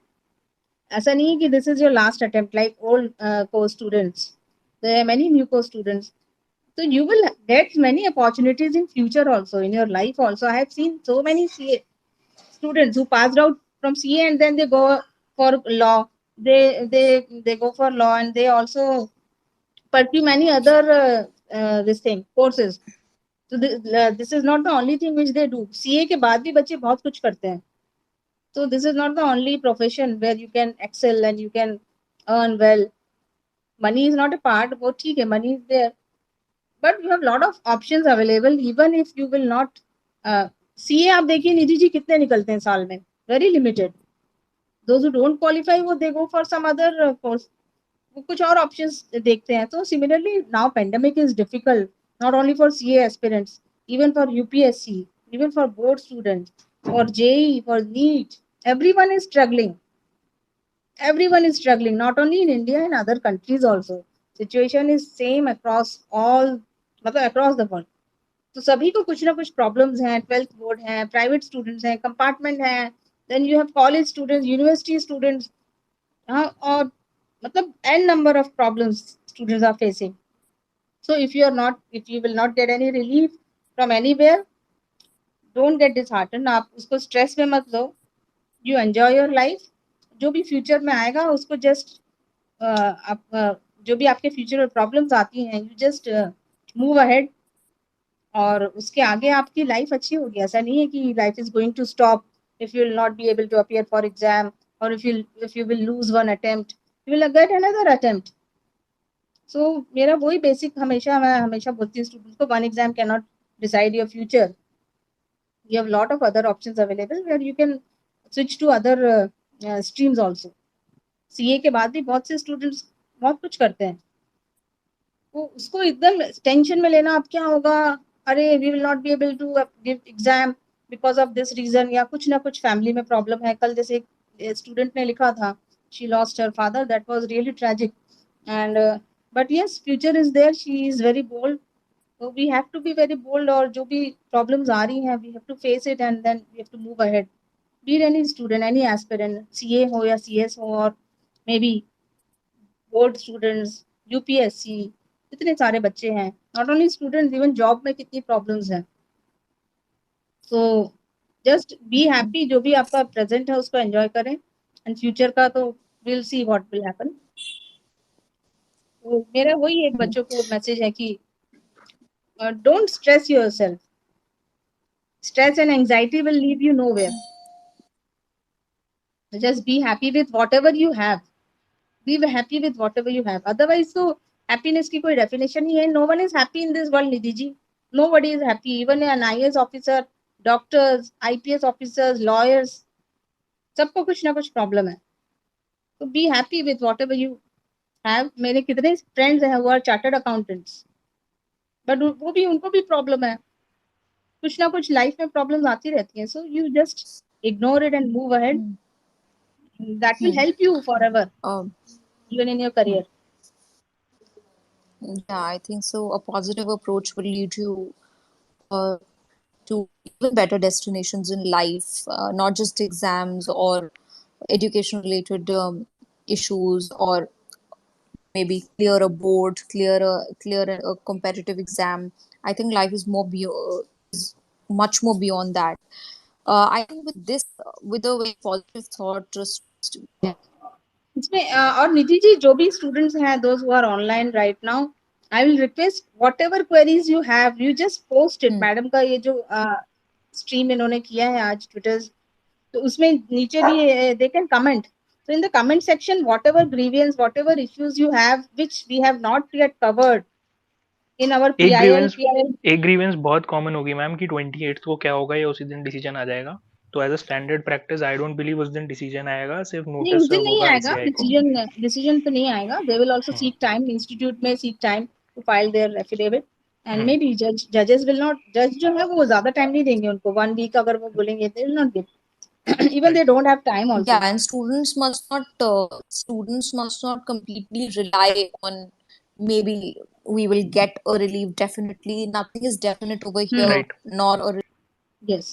[SPEAKER 2] ऐसा नहीं है कि this is your last attempt like all course students. There are many new course students. So you will get many opportunities in future also, in your life also. I have seen so many CA students who passed out from CA and then they go for law. They go for law and they also pursue many other this thing courses. So this is not the only thing which they do. CA के बाद भी बच्चे बहुत कुछ करते हैं. So this is not the only profession where you can excel and you can earn well. Money is not a part. वो ठीक है, money is there. But you have lot of options available even if you will not CA. आप देखिए निधि जी कितने निकलते हैं साल में, very limited. Those who don't qualify वो they go for some other course, वो कुछ और options देखते हैं. So similarly now pandemic is difficult not only for CA aspirants, even for UPSC, even for board students, for JEE, for NEET. Everyone is struggling. Everyone is struggling, not only in India, in other countries also. Situation is same across all, मतलब across the world. तो सभी को कुछ ना कुछ problems हैं. 12th board है, private students हैं, कंपार्टमेंट है, then you have college students, university students. हाँ, और मतलब n number of problems students are facing. So if you will not get any relief from anywhere, don't get disheartened. आप उसको stress में मत लो. You enjoy your life. जो भी future में आएगा उसको जस्ट आप जो भी आपके फ्यूचर में प्रॉब्लम्स आती हैं, यू जस्ट मूव अहेड. और उसके आगे आपकी लाइफ अच्छी होगी. ऐसा नहीं है कि life is going to stop if you will not be able to appear for exam, और if you will lose one attempt, you will get another attempt. So मेरा वही बेसिक मैं हमेशा बोलती हूँ स्टूडेंट्स को, one exam can not decide your future. You have lot of other options available where you can switch to other streams also. CA के बाद भी बहुत से स्टूडेंट्स बहुत कुछ करते हैं. वो उसको एकदम टेंशन में लेना, अब क्या होगा, अरे we will not be able to give exam because of this reason, या कुछ ना कुछ फैमिली में प्रॉब्लम है. कल जैसे एक स्टूडेंट ने लिखा था, she lost her father, that was really tragic. And but yes, future is there, she is very bold. So we have to be very bold, और जो भी problems आ रही हैं, we have to face it and then we have to move ahead. Be it any student, any aspirant, CA हो या CS हो, और maybe board students, UPSC, इतने सारे बच्चे हैं. Not only students, even job में कितनी problems हैं. So just be happy. जो भी आपका present है उसको enjoy करें, and future का तो we'll see what will happen. तो मेरा वही एक बच्चों को मैसेज है कि don't stress yourself. Stress and anxiety will lead you nowhere. Just be happy with whatever you have. Be happy with whatever you have. Otherwise, so happiness की कोई definition नहीं है. No one is happy in this world, Nidhi ji. Nobody is happy. Even an IAS officer, doctors, IPS officers, lawyers, सबको कुछ ना कुछ problem है. So be happy with whatever you have. मेरे कितने friends हैं who are chartered accountants, but वो भी उनको भी problem है. कुछ ना कुछ लाइफ में प्रॉब्लम्स आती रहती हैं. So you just ignore it and move ahead. That will help you forever, even in your career.
[SPEAKER 1] Yeah, I think so. A positive approach will lead you uh, to even better destinations in life, not just exams or education related issues, or maybe clear a board, clear a competitive exam. I think life is is much more beyond that. I think with this, with a very positive thought, just
[SPEAKER 2] इसमें और निधि जी जो भी students हैं those who are online right now, I will request whatever queries you have, you just post it. Madam का ये जो stream इन्होंने किया है आज ट्विटर, तो उसमें नीचे भी they can comment. So in the comment section, whatever grievance, whatever issues you have, which we have not yet covered in our PIL.
[SPEAKER 4] एक ग्रीवेंस बहुत कॉमन होगी मैम कि 28th को क्या होगा, या उसी दिन डिसीजन आ जाएगा। तो as a standard practice I don't believe उस दिन डिसीजन आएगा, सिर्फ
[SPEAKER 2] नहीं,
[SPEAKER 4] नोटिस
[SPEAKER 2] उस दिन
[SPEAKER 4] सर्व
[SPEAKER 2] नहीं
[SPEAKER 4] होगा
[SPEAKER 2] आएगा
[SPEAKER 4] ICI को।
[SPEAKER 2] डिसीजन तो नहीं आएगा। They will also seek time, institute में seek time to file there affidavit, and may be जजेस विल नॉट, जज जो है वो ज्यादा टाइम नहीं देंगे उनको, 1 वीक अगर वो बोलेंगे, they will not give, even they don't have time also.
[SPEAKER 1] Yeah, and students must not completely rely on maybe we will get a relief. Definitely nothing is definite over here,
[SPEAKER 4] Right.
[SPEAKER 1] nor a
[SPEAKER 2] yes,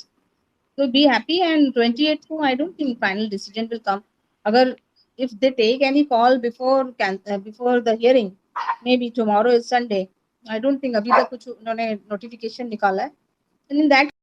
[SPEAKER 2] so be happy, and 28th को I don't think final decision will come. अगर if they take any call before the hearing, maybe tomorrow is Sunday, I don't think अभी तक कुछ उन्होंने notification निकाला है, and in that